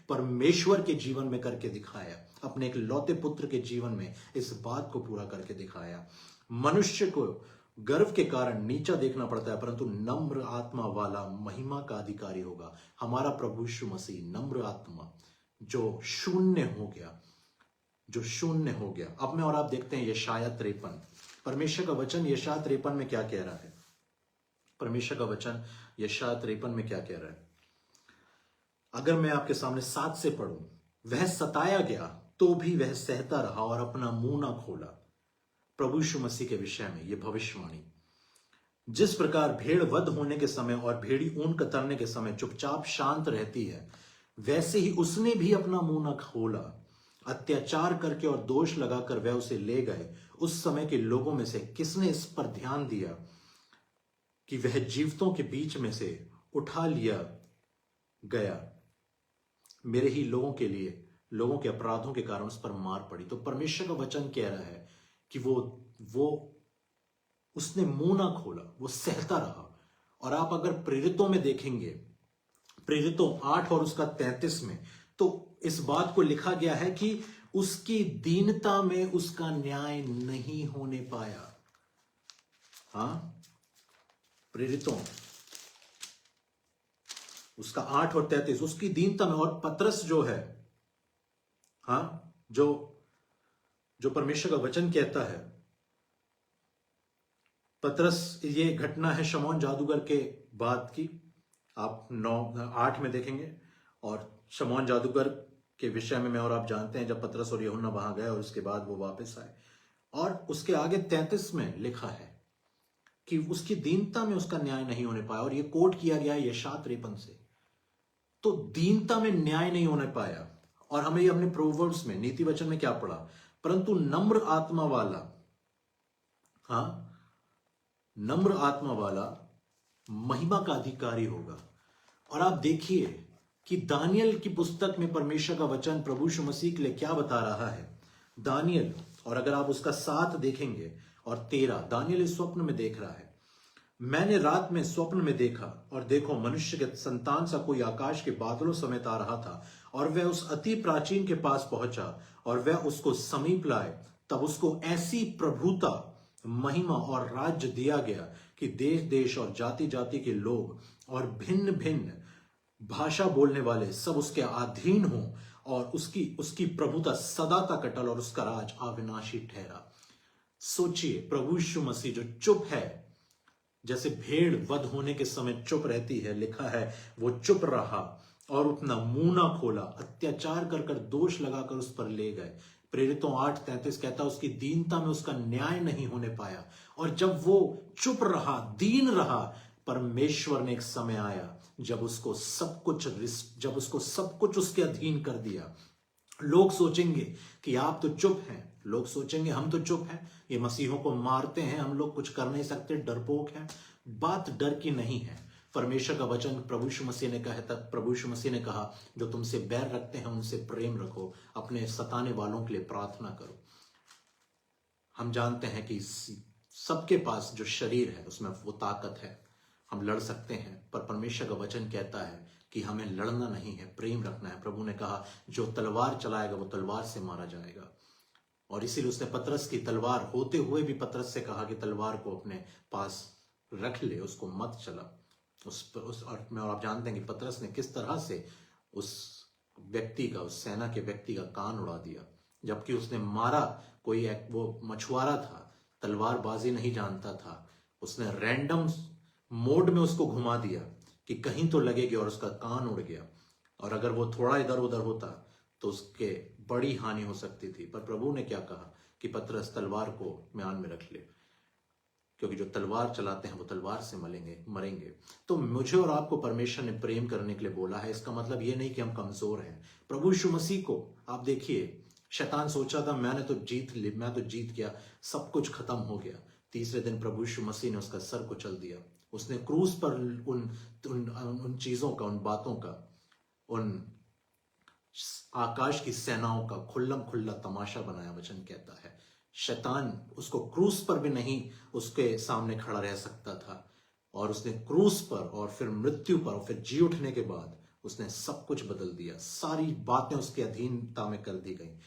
A: परमेश्वर के जीवन में करके दिखाया, अपने एक लौते पुत्र के जीवन में इस बात को पूरा करके दिखाया। मनुष्य को गर्व के कारण नीचा देखना पड़ता है, परंतु नम्र आत्मा वाला महिमा का अधिकारी होगा। हमारा प्रभु यीशु मसीह नम्र आत्मा जो शून्य हो गया। अब मैं और आप देखते हैं यशायाह 53, परमेश्वर का वचन यशायाह 53 में क्या कह रहा है। परमेश्वर का वचन यशायाह 53 में क्या कह रहा है, अगर मैं आपके सामने 7 से पढ़ूं, वह सताया गया तो भी वह सहता रहा और अपना मुंह ना खोला। प्रभु यीशु मसीह के विषय में यह भविष्यवाणी, जिस प्रकार भेड़ वध होने के समय और भेड़ी ऊन कतरने के समय चुपचाप शांत रहती है, वैसे ही उसने भी अपना मुंह न खोला। अत्याचार करके और दोष लगाकर वह उसे ले गए। उस समय के लोगों में से किसने इस पर ध्यान दिया कि वह जीवितों के बीच में से उठा लिया गया, मेरे ही लोगों के अपराधों के कारण उस पर मार पड़ी। तो परमेश्वर का वचन कह रहा है कि वो उसने मुंह ना खोला, वो सहता रहा। और आप अगर प्रेरितों में देखेंगे, प्रेरितों 8 और उसका 33 में, तो इस बात को लिखा गया है कि उसकी दीनता में उसका न्याय नहीं होने पाया। हां, प्रेरितों उसका 8 और 33, उसकी दीनता में। और पतरस जो है, हां, जो परमेश्वर का वचन कहता है, पतरस, ये घटना है शमौन जादूगर के बाद की, आप 9-8 में देखेंगे। और शमौन जादूगर के विषय में मैं और आप जानते हैं, जब पतरस और यूहन्ना वहां गए और उसके बाद वो वापस आए। और उसके आगे 33 में लिखा है कि उसकी दीनता में उसका न्याय नहीं होने पाया। और ये कोट किया गया है यशायाह 53 से। तो दीनता में न्याय नहीं होने पाया। और हमें ये अपने प्रोवर्ब्स में, नीति वचन में क्या पढ़ा, परंतु नम्र आत्मा वाला, हाँ, नम्र आत्मा वाला महिमा का अधिकारी होगा। और आप देखिए कि दानियल की पुस्तक में परमेश्वर का वचन प्रभु यीशु मसीह के लिए क्या बता रहा है। दानियल, और अगर आप उसका 7 देखेंगे और 13, दानियल इस स्वप्न में देख रहा है, मैंने रात में स्वप्न में देखा और देखो मनुष्य के संतान सा कोई आकाश के बादलों समेत आ रहा था, और वह उस अति प्राचीन के पास पहुंचा और वह उसको समीप लाए। तब उसको ऐसी प्रभुता, महिमा और राज्य दिया गया कि देश देश और जाति जाति के लोग और भिन्न भिन्न भाषा बोलने वाले सब उसके अधीन हों। और उसकी प्रभुता सदा तक अटल और उसका राज अविनाशी ठहरा। सोचिए, प्रभु यीशु मसीह जो चुप है, जैसे भेड़ वध होने के समय चुप रहती है, लिखा है वो चुप रहा और अपना मुंह ना खोला। अत्याचार कर दोष लगाकर उस पर ले गए। प्रेरितों 8:33 कहता है उसकी दीनता में उसका न्याय नहीं होने पाया। और जब वो चुप रहा, दीन रहा, परमेश्वर ने एक समय आया जब उसको सब कुछ उसके अधीन कर दिया। लोग सोचेंगे कि आप तो चुप हैं, लोग सोचेंगे हम तो चुप हैं, ये मसीहों को मारते हैं, हम लोग कुछ कर नहीं सकते, डरपोक हैं। बात डर की नहीं है। परमेश्वर का वचन प्रभु यीशु मसीह ने कहा जो तुमसे बैर रखते हैं उनसे प्रेम रखो, अपने सताने वालों के लिए प्रार्थना करो। हम जानते हैं कि सबके पास जो शरीर है उसमें वो ताकत है, हम लड़ सकते हैं, पर परमेश्वर का वचन कहता है कि हमें लड़ना नहीं है, प्रेम रखना है। प्रभु ने कहा जो तलवार चलाएगा वो तलवार से मारा जाएगा। और इसीलिए उसने पतरस की तलवार होते हुए भी पतरस से कहा कि तलवार को अपने पास रख ले, उसको मत चला। और आप जानते हैं कि पतरस ने किस तरह से उस व्यक्ति का, उस सेना के व्यक्ति का कान उड़ा दिया, जबकि उसने मारा कोई वो मछुआरा था, तलवारबाजी नहीं जानता था। उसने रैंडम मोड में उसको घुमा दिया कि कहीं तो लगेगी, और उसका कान उड़ गया। और अगर वो थोड़ा इधर उधर होता तो उसके बड़ी हानि हो सकती थी। पर प्रभु ने क्या कहा कि पतरस तलवार को म्यान में रख ले, क्योंकि जो तलवार चलाते हैं वो तलवार से मरेंगे। तो मुझे और आपको परमेश्वर ने प्रेम करने के लिए बोला है। इसका मतलब ये नहीं कि हम कमजोर हैं। प्रभु यीशु मसीह को आप देखिए, शैतान सोचा था मैं तो जीत गया, सब कुछ खत्म हो गया। तीसरे दिन प्रभु यीशु मसीह ने उसका सर कुचल दिया। उसने क्रूस पर उन चीजों का, उन बातों का, उन आकाश की सेनाओं का खुल्लम खुल्ला तमाशा बनाया। वचन कहता है शैतान उसको क्रूस पर भी नहीं उसके सामने खड़ा रह सकता था, और उसने क्रूस पर और फिर मृत्यु पर और फिर जी उठने के बाद उसने सब कुछ बदल दिया। सारी बातें उसके अधीनता में कर दी गई।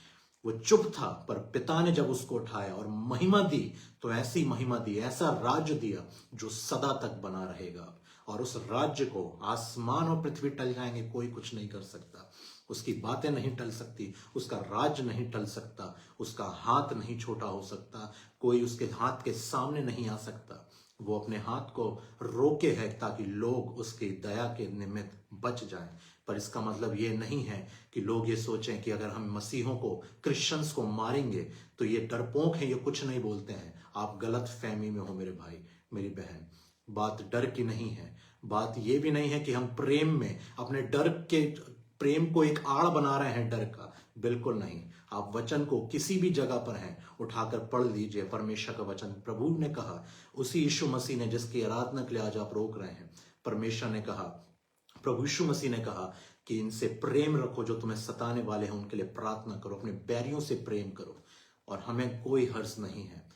A: वो चुप था, पर पिता ने जब उसको उठाया और महिमा दी, तो ऐसी महिमा दी, ऐसा राज्य दिया जो सदा तक बना रहेगा। और उस राज्य को आसमान और पृथ्वी टल जाएंगे, कोई कुछ नहीं कर सकता। उसकी बातें नहीं टल सकती, उसका राज्य नहीं टल सकता, उसका हाथ नहीं छोटा हो सकता, कोई उसके हाथ के सामने नहीं आ सकता। वो अपने हाथ को रोके है ताकि लोग उसकी दया के निमित्त बच जाएं। पर इसका मतलब ये नहीं है कि लोग ये सोचें कि अगर हम मसीहों को, क्रिश्चियंस को मारेंगे तो ये डरपोक हैं, ये कुछ नहीं बोलते हैं। आप गलत फहमी में हो मेरे भाई, मेरी बहन। बात डर की नहीं है। बात ये भी नहीं है कि हम प्रेम में अपने प्रेम को एक आड़ बना रहे हैं डर का। बिल्कुल नहीं। आप वचन को किसी भी जगह पर हैं उठाकर पढ़ लीजिए। परमेश्वर का वचन, प्रभु ने कहा, उसी यीशु मसीह ने जिसकी आराधना के लिए आज आप रोक रहे हैं, परमेश्वर ने कहा, प्रभु यीशु मसीह ने कहा कि इनसे प्रेम रखो, जो तुम्हें सताने वाले हैं उनके लिए प्रार्थना करो, अपने बैरियों से प्रेम करो। और हमें कोई हर्ज नहीं है।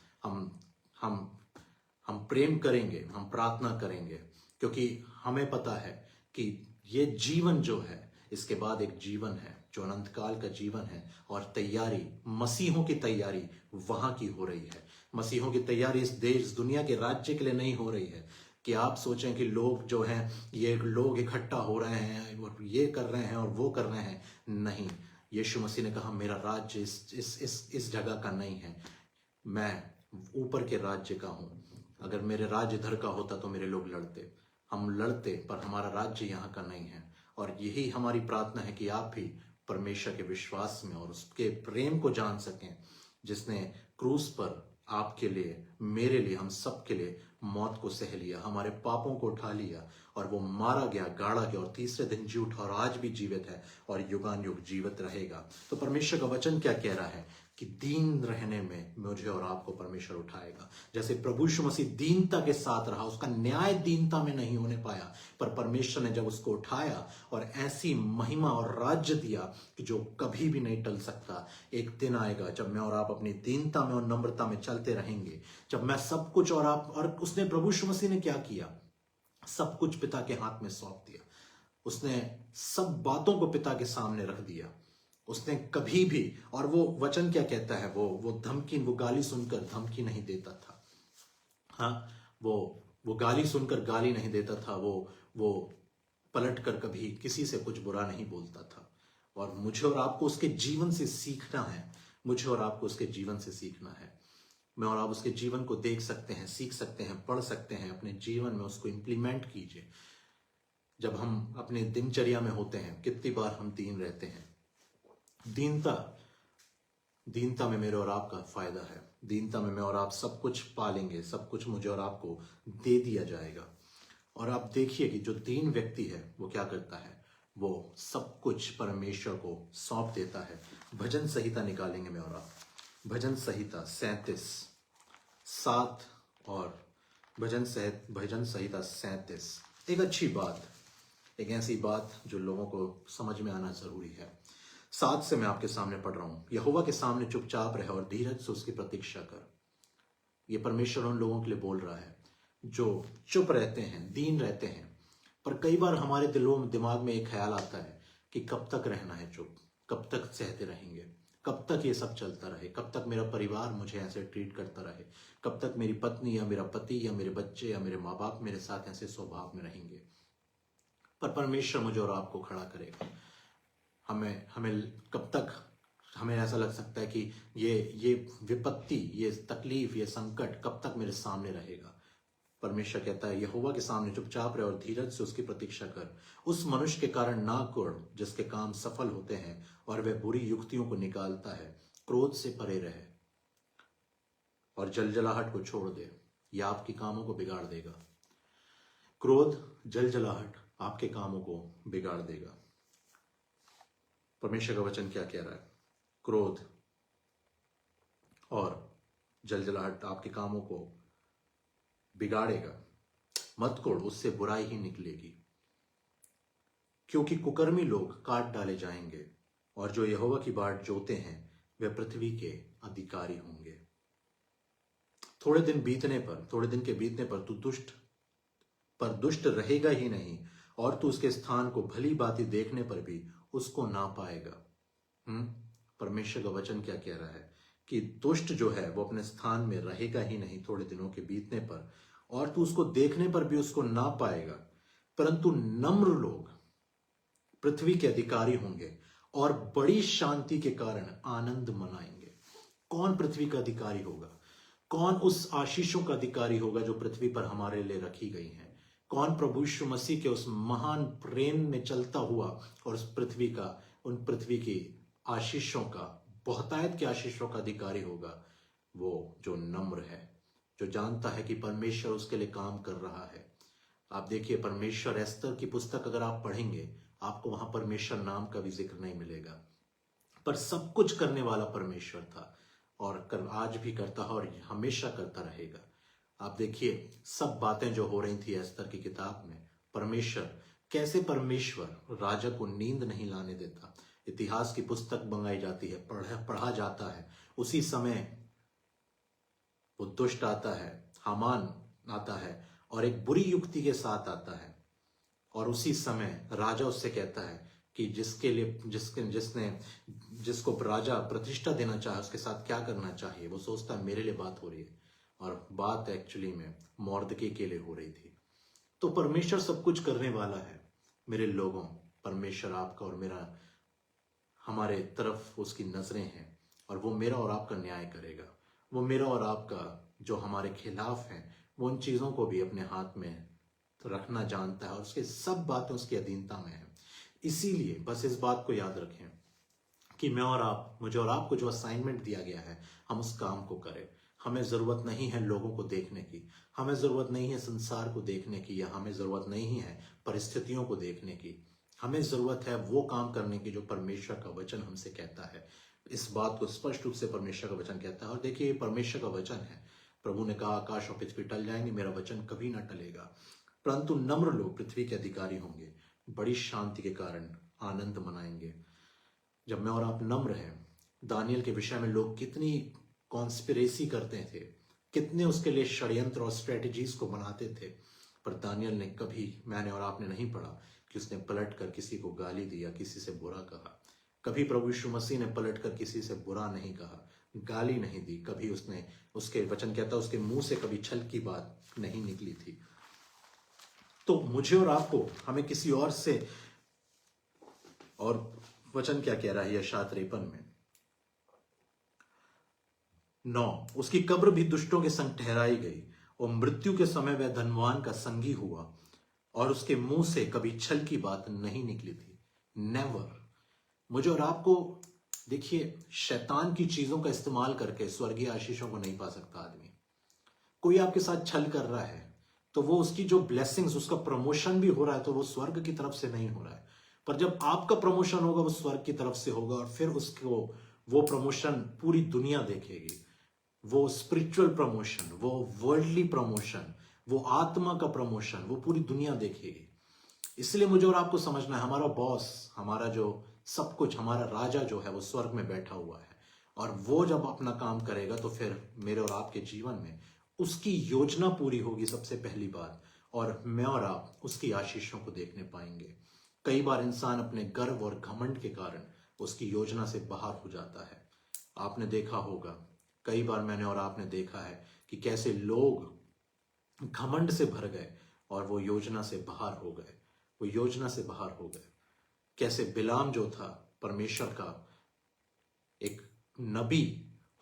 A: हम प्रेम करेंगे, हम प्रार्थना करेंगे, क्योंकि हमें पता है कि ये जीवन जो है, इसके बाद एक जीवन है जो अनंत काल का जीवन है। और तैयारी, मसीहों की तैयारी वहां की हो रही है। मसीहों की तैयारी इस देश दुनिया के राज्य के लिए नहीं हो रही है कि आप सोचें कि लोग जो हैं, ये लोग इकट्ठा हो रहे हैं और ये कर रहे हैं और वो कर रहे हैं। नहीं, यीशु मसीह ने कहा मेरा राज्य इस जगह का नहीं है, मैं ऊपर के राज्य का हूं। अगर मेरे राज्य इधर का होता तो मेरे लोग लड़ते, हम लड़ते, पर हमारा राज्य यहाँ का नहीं है। और यही हमारी प्रार्थना है कि आप भी परमेश्वर के विश्वास में और उसके प्रेम को जान सकें, जिसने क्रूस पर आपके लिए, मेरे लिए, हम सब के लिए मौत को सह लिया, हमारे पापों को उठा लिया, और वो मारा गया, गाड़ा गया, और तीसरे दिन जी उठा, और आज भी जीवित है और युगान युग जीवित रहेगा। तो परमेश्वर का वचन क्या कह रहा है कि दीन रहने में मुझे और आपको परमेश्वर उठाएगा। जैसे प्रभु यीशु मसीह दीनता के साथ रहा, उसका न्याय दीनता में नहीं होने पाया, पर परमेश्वर ने जब उसको उठाया और ऐसी महिमा और राज्य दिया कि जो कभी भी नहीं टल सकता। एक दिन आएगा जब मैं और आप अपनी दीनता में और नम्रता में चलते रहेंगे, जब मैं सब कुछ और उसने, प्रभु यीशु मसीह ने क्या किया, सब कुछ पिता के हाथ में सौंप दिया। उसने सब बातों को पिता के सामने रख दिया। उसने कभी भी, और वो वचन क्या कहता है, वो धमकी, वो गाली सुनकर धमकी नहीं देता था। हाँ, वो गाली सुनकर गाली नहीं देता था। वो पलट कर कभी किसी से कुछ बुरा नहीं बोलता था। और मुझे और आपको उसके जीवन से सीखना है। मुझे और आपको उसके जीवन से सीखना है। मैं और आप उसके जीवन को देख सकते हैं, सीख सकते हैं, पढ़ सकते हैं, अपने जीवन में उसको इंप्लीमेंट कीजिए। जब हम अपने दिनचर्या में होते हैं, कितनी बार हम दीन रहते हैं। दीनता में मेरे और आपका फायदा है। दीनता में मैं और आप सब कुछ पालेंगे, सब कुछ मुझे और आपको दे दिया जाएगा। और आप देखिए कि जो दीन व्यक्ति है वो क्या करता है, वो सब कुछ परमेश्वर को सौंप देता है। भजन संहिता निकालेंगे मैं और आप, भजन संहिता 37:7 और भजन संहिता 37। एक अच्छी बात, एक ऐसी बात जो लोगों को समझ में आना जरूरी है। 7 से मैं आपके सामने पढ़ रहा हूं। यहोवा के सामने चुपचाप रहे और धीरज से उसकी प्रतीक्षा कर। ये परमेश्वर उन लोगों के लिए बोल रहा है जो चुप रहते हैं, दीन रहते हैं। पर कई बार हमारे दिमाग में एक ख्याल आता है कि कब तक रहना है चुप, कब तक सहते रहेंगे। कब तक ये सब चलता रहे? कब तक मेरा परिवार मुझे ऐसे ट्रीट करता रहे? कब तक मेरी पत्नी या मेरा पति या मेरे बच्चे या मेरे माँ बाप मेरे साथ ऐसे स्वभाव में रहेंगे? पर परमेश्वर मुझे और आपको खड़ा करेगा। हमें हमें कब तक हमें ऐसा लग सकता है कि ये विपत्ति, ये तकलीफ, ये संकट कब तक मेरे सामने रहेगा? परमेश्वर कहता है, यहोवा के सामने चुपचाप रहे और धीरज से उसकी प्रतीक्षा कर। उस मनुष्य के कारण ना कुढ़ जिसके काम सफल होते हैं और वह बुरी युक्तियों को निकालता है। क्रोध से परे रहे और जलजलाहट को छोड़ दे, यह आपके कामों को बिगाड़ देगा। क्रोध, जलजलाहट आपके कामों को बिगाड़ देगा। परमेश्वर का वचन क्या कह रहा है? क्रोध और जलजलाहट आपके कामों को बिगाड़ेगा। मत कोड़, उससे बुराई ही निकलेगी, क्योंकि कुकर्मी लोग काट डाले जाएंगे और जो यहोवा की बाट जोते हैं वे पृथ्वी के अधिकारी होंगे। थोड़े दिन के बीतने पर तू दुष्ट रहेगा ही नहीं, और तू उसके स्थान को भली बाती देखने पर भी उसको ना पाएगा। परमेश्वर का वचन क्या कह रहा है कि दुष्ट जो है वो अपने स्थान में रहेगा ही नहीं थोड़े दिनों के बीतने पर, और तू उसको देखने पर भी उसको ना पाएगा, परंतु नम्र लोग पृथ्वी के अधिकारी होंगे और बड़ी शांति के कारण आनंद मनाएंगे। कौन पृथ्वी का अधिकारी होगा? कौन उस आशीषों का अधिकारी होगा जो पृथ्वी पर हमारे लिए रखी गई हैं? कौन प्रभु यीशु मसीह के उस महान प्रेम में चलता हुआ और उन पृथ्वी की आशीषों का, बहुतायत के आशीषों का अधिकारी होगा? वो जो नम्र है, जो जानता है कि परमेश्वर उसके लिए काम कर रहा है। आप देखिए, परमेश्वर एस्तर की पुस्तक अगर आप पढ़ेंगे, आपको वहां परमेश्वर नाम का भी जिक्र नहीं मिलेगा, पर सब कुछ करने वाला परमेश्वर था और आज भी करता है और हमेशा करता रहेगा। आप देखिए, सब बातें जो हो रही थी एस्तर की किताब में, कैसे परमेश्वर राजा को नींद नहीं लाने देता। इतिहास की पुस्तक मंगाई जाती है, पढ़ा जाता है, उसी समय वो दुष्ट आता है, हामान आता है और एक बुरी युक्ति के साथ आता है, और उसी समय राजा उससे कहता है कि जिसको राजा प्रतिष्ठा देना चाहे उसके साथ क्या करना चाहिए। वो सोचता है मेरे लिए बात हो रही है, और बात एक्चुअली में मोर्दके के लिए हो रही थी। तो परमेश्वर सब कुछ करने वाला है मेरे लोगों। परमेश्वर आपका और मेरा, हमारे तरफ उसकी नजरें हैं और वो मेरा और आपका न्याय करेगा। वो मेरा और आपका जो हमारे खिलाफ हैं, वो उन चीजों को भी अपने हाथ में रखना जानता है और उसके सब बातें उसकी अधीनता में है। इसीलिए बस इस बात को याद रखें कि मुझे और आपको जो असाइनमेंट दिया गया है, हम उस काम को करें। हमें जरूरत नहीं है लोगों को देखने की, हमें जरूरत नहीं है संसार को देखने की, या हमें जरूरत नहीं है परिस्थितियों को देखने की। हमें जरूरत है वो काम करने की जो परमेश्वर का वचन हमसे कहता है। इस बात को स्पष्ट रूप से परमेश्वर का वचन कहता है। और देखिए, परमेश्वर का वचन है, प्रभु ने कहा आकाश और पृथ्वी टल जाएंगे, मेरा वचन कभी ना टलेगा, परंतु नम्र लोग पृथ्वी के अधिकारी होंगे, बड़ी शांति के कारण आनंद मनाएंगे। जब मैं और आप नम्र हैं, दानियल के विषय में लोग कितनी कॉन्स्पिरेसी करते थे, कितने उसके लिए षड्यंत्र और स्ट्रेटजीज को बनाते थे, पर दानियल ने कभी, मैंने और आपने नहीं पढ़ा कि उसने पलट कर किसी को गाली दी या किसी से बुरा कहा। कभी प्रभु यीशु मसीह ने पलट कर किसी से बुरा नहीं कहा, गाली नहीं दी। कभी उसके वचन कहता उसके मुंह से कभी छल की बात नहीं निकली थी। तो मुझे और आपको, हमें किसी और से, और वचन क्या कह रहा है यशायाह 53 में 9, उसकी कब्र भी दुष्टों के संग ठहराई गई और मृत्यु के समय वह धनवान का संगी हुआ और उसके मुंह से कभी छल की बात नहीं निकली थी। नेवर। मुझे और आपको, देखिए, शैतान की चीजों का इस्तेमाल करके स्वर्गीय आशीषों को नहीं पा सकता आदमी। कोई आपके साथ छल कर रहा है तो वो उसकी जो ब्लेसिंग्स, उसका प्रमोशन भी हो रहा है तो वो स्वर्ग की तरफ से नहीं हो रहा है, पर जब आपका प्रमोशन होगा वो स्वर्ग की तरफ से होगा, और फिर उसको वो प्रमोशन पूरी दुनिया देखेगी। वो स्पिरिचुअल प्रमोशन, वो वर्ल्डली प्रमोशन, वो आत्मा का प्रमोशन, वो पूरी दुनिया देखेगी। इसलिए मुझे और आपको समझना है, हमारा बॉस, हमारा जो सब कुछ, हमारा राजा जो है वो स्वर्ग में बैठा हुआ है, और वो जब अपना काम करेगा तो फिर मेरे और आपके जीवन में उसकी योजना पूरी होगी, सबसे पहली बात, और मैं और आप उसकी आशीषों को देखने पाएंगे। कई बार इंसान अपने गर्व और घमंड के कारण उसकी योजना से बाहर हो जाता है, आपने देखा होगा, कई बार मैंने और आपने देखा है कि कैसे लोग घमंड से भर गए और वो योजना से बाहर हो गए, वो योजना से बाहर हो गए। कैसे बिलाम जो था परमेश्वर का एक नबी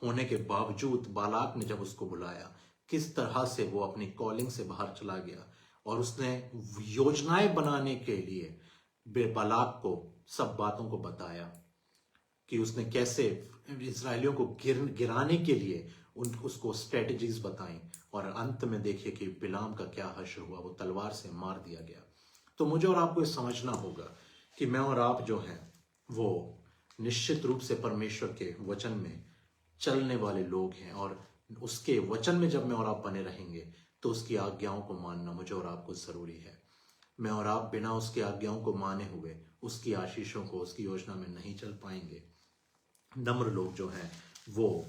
A: होने के बावजूद बालाक ने जब उसको बुलाया, किस तरह से वो अपनी कॉलिंग से बाहर चला गया और उसने योजनाएं बनाने के लिए बालाक को सब बातों को बताया कि उसने कैसे इजरायलियों को गिराने के लिए उसको स्ट्रेटजीज बताई और अंत में देखिए कि बिलाम का क्या हश्र हुआ, वो तलवार से मार दिया गया। तो मुझे और आपको ये समझना होगा कि मैं और आप जो हैं वो निश्चित रूप से परमेश्वर के वचन में चलने वाले लोग हैं और उसके वचन में जब मैं और आप बने रहेंगे तो उसकी आज्ञाओं को मानना मुझे और आपको जरूरी है। मैं और आप बिना उसकी आज्ञाओं को माने हुए उसकी आशीषों को, उसकी योजना में नहीं चल पाएंगे। नम्र लोग जो हैं वो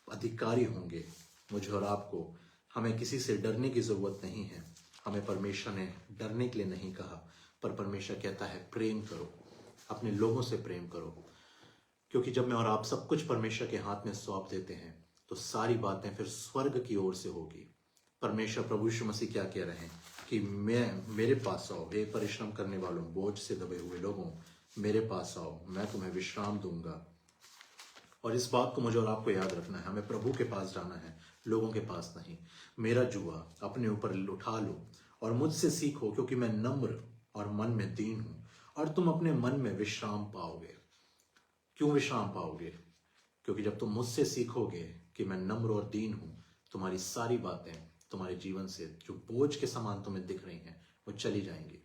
A: अधिकारी होंगे। मुझे और आपको, हमें किसी से डरने की जरूरत नहीं है। हमें परमेश्वर ने डरने के लिए नहीं कहा, पर परमेश्वर कहता है प्रेम करो, अपने लोगों से प्रेम करो। क्योंकि जब मैं और आप सब कुछ परमेश्वर के हाथ में सौंप देते हैं तो सारी बातें फिर स्वर्ग की ओर से होगी। परमेश्वर प्रभु यीशु मसीह क्या कह रहे हैं कि मेरे पास आओ हे परिश्रम करने वालों, बोझ से दबे हुए लोगों, मेरे पास आओ, मैं तुम्हें विश्राम दूंगा। और इस बात को मुझे और आपको याद रखना है, हमें प्रभु के पास जाना है, लोगों के पास नहीं। मेरा जुआ अपने ऊपर उठा लो और मुझसे सीखो, क्योंकि मैं नम्र और मन में दीन हूं, और तुम अपने मन में विश्राम पाओगे। क्यों विश्राम पाओगे? क्योंकि जब तुम मुझसे सीखोगे कि मैं नम्र और दीन हूं, तुम्हारी सारी बातें तुम्हारे जीवन से जो बोझ के समान तुम्हें दिख रही हैं वो चली जाएंगी।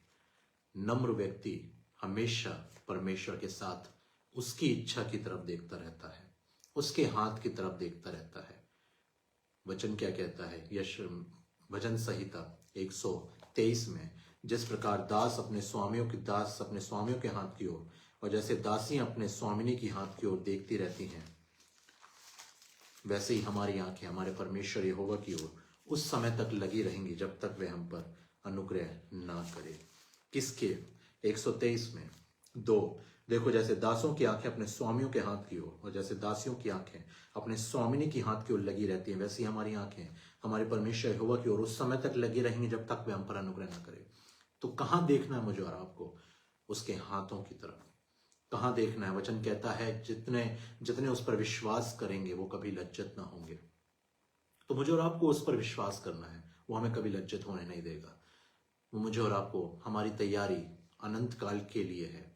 A: नम्र व्यक्ति हमेशा परमेश्वर के साथ उसकी इच्छा की तरफ देखता रहता है, उसके हाथ की तरफ देखता रहता है। वचन क्या कहता है? यश भजन संहिता 123 में, जिस प्रकार दास अपने स्वामियों के हाथ की ओर और जैसे दासियां अपने स्वामिनी की हाथ की ओर देखती रहती हैं, वैसे ही हमारी आंखें हमारे परमेश्वर यहोवा की ओर उस समय तक लगी रहेंगी जब तक वे हम पर अनुग्रह ना करे। किसके? 123 में 2, देखो जैसे दासों की आंखें अपने स्वामियों के हाथ की ओर और जैसे दासियों की आंखें अपने स्वामिनी की हाथ की ओर लगी रहती हैं, वैसे ही हमारी आंखें हमारे परमेश्वर यहोवा की ओर उस समय तक लगी रहेंगी जब तक वे हम पर अनुग्रह न करे। तो कहां देखना है मुझे और आपको? उसके हाथों की तरफ। कहां देखना है? वचन कहता है जितने उस पर विश्वास करेंगे वो कभी लज्जित ना होंगे। तो मुझे और आपको उस पर विश्वास करना है, वो हमें कभी लज्जित होने नहीं देगा। वो मुझे और आपको, हमारी तैयारी अनंत काल के लिए है।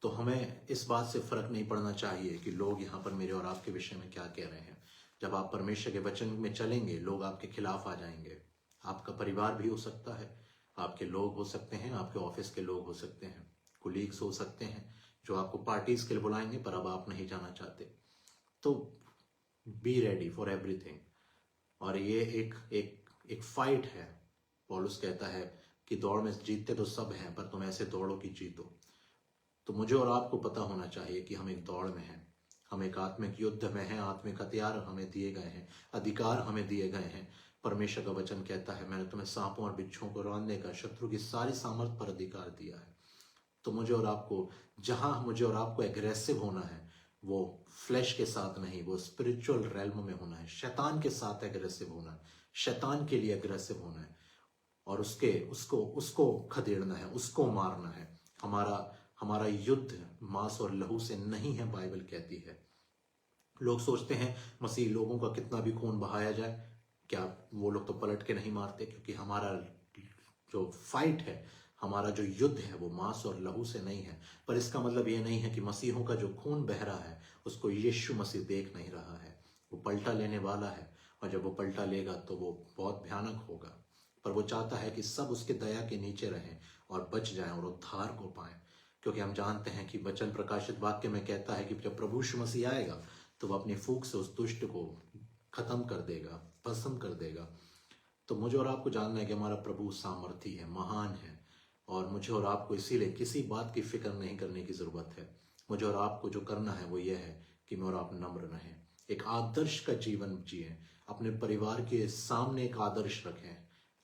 A: तो हमें इस बात से फर्क नहीं पड़ना चाहिए कि लोग यहाँ पर मेरे और आपके विषय में क्या कह रहे हैं। जब आप परमेश्वर के वचन में चलेंगे, लोग आपके खिलाफ आ जाएंगे। आपका परिवार भी हो सकता है, आपके लोग हो सकते हैं, आपके ऑफिस के लोग हो सकते हैं, कोलीग्स हो सकते हैं जो आपको पार्टीज के लिए बुलाएंगे पर अब आप नहीं जाना चाहते। तो बी रेडी फॉर एवरीथिंग। और ये एक फाइट है। पौलुस कहता है कि दौड़ में जीतते तो सब हैं, पर तुम ऐसे दौड़ो कि जीतो। तो मुझे और आपको पता होना चाहिए कि हम एक दौड़ में हैं, हम एक आत्मिक युद्ध में हैं। आत्मिक हथियार हमें दिए गए हैं, अधिकार हमें दिए गए हैं। परमेश्वर का वचन कहता है मैंने तुम्हें सांपों और बिच्छुओं को रौंदने का, शत्रु की सारी सामर्थ पर अधिकार दिया है। तो मुझे और आपको एग्रेसिव होना है, वो फ्लैश के साथ नहीं, वो स्पिरिचुअल रेल्म में होना है। शैतान के साथ एग्रेसिव होना है, शैतान के लिए एग्रेसिव होना है और उसको खदेड़ना है, उसको मारना है। हमारा युद्ध मांस और लहू से नहीं है, बाइबल कहती है। लोग सोचते हैं मसीह लोगों का कितना भी खून बहाया जाए, क्या वो लोग तो पलट के नहीं मारते? क्योंकि हमारा जो फाइट है, हमारा जो युद्ध है वो मांस और लहू से नहीं है। पर इसका मतलब ये नहीं है कि मसीहों का जो खून बह रहा है उसको यीशु मसीह देख नहीं रहा है। वो पलटा लेने वाला है और जब वो पलटा लेगा तो वो बहुत भयानक होगा। पर वो चाहता है कि सब उसके दया के नीचे रहें और बच जाएं और उद्धार को पाएं। क्योंकि हम जानते हैं कि वचन प्रकाशित वाक्य में कहता है कि जब प्रभु यीशु मसीह आएगा तो वो अपनी फूंक से उस दुष्ट को खत्म कर देगा, भस्म कर देगा। तो मुझे और आपको जानना है कि हमारा प्रभु सामर्थी है, महान है। और मुझे और आपको इसीलिए किसी बात की फिक्र नहीं करने की जरूरत है। मुझे और आपको जो करना है वो ये है कि मैं और आप नम्र रहें, एक आदर्श का जीवन जिए, अपने परिवार के सामने एक आदर्श रखें।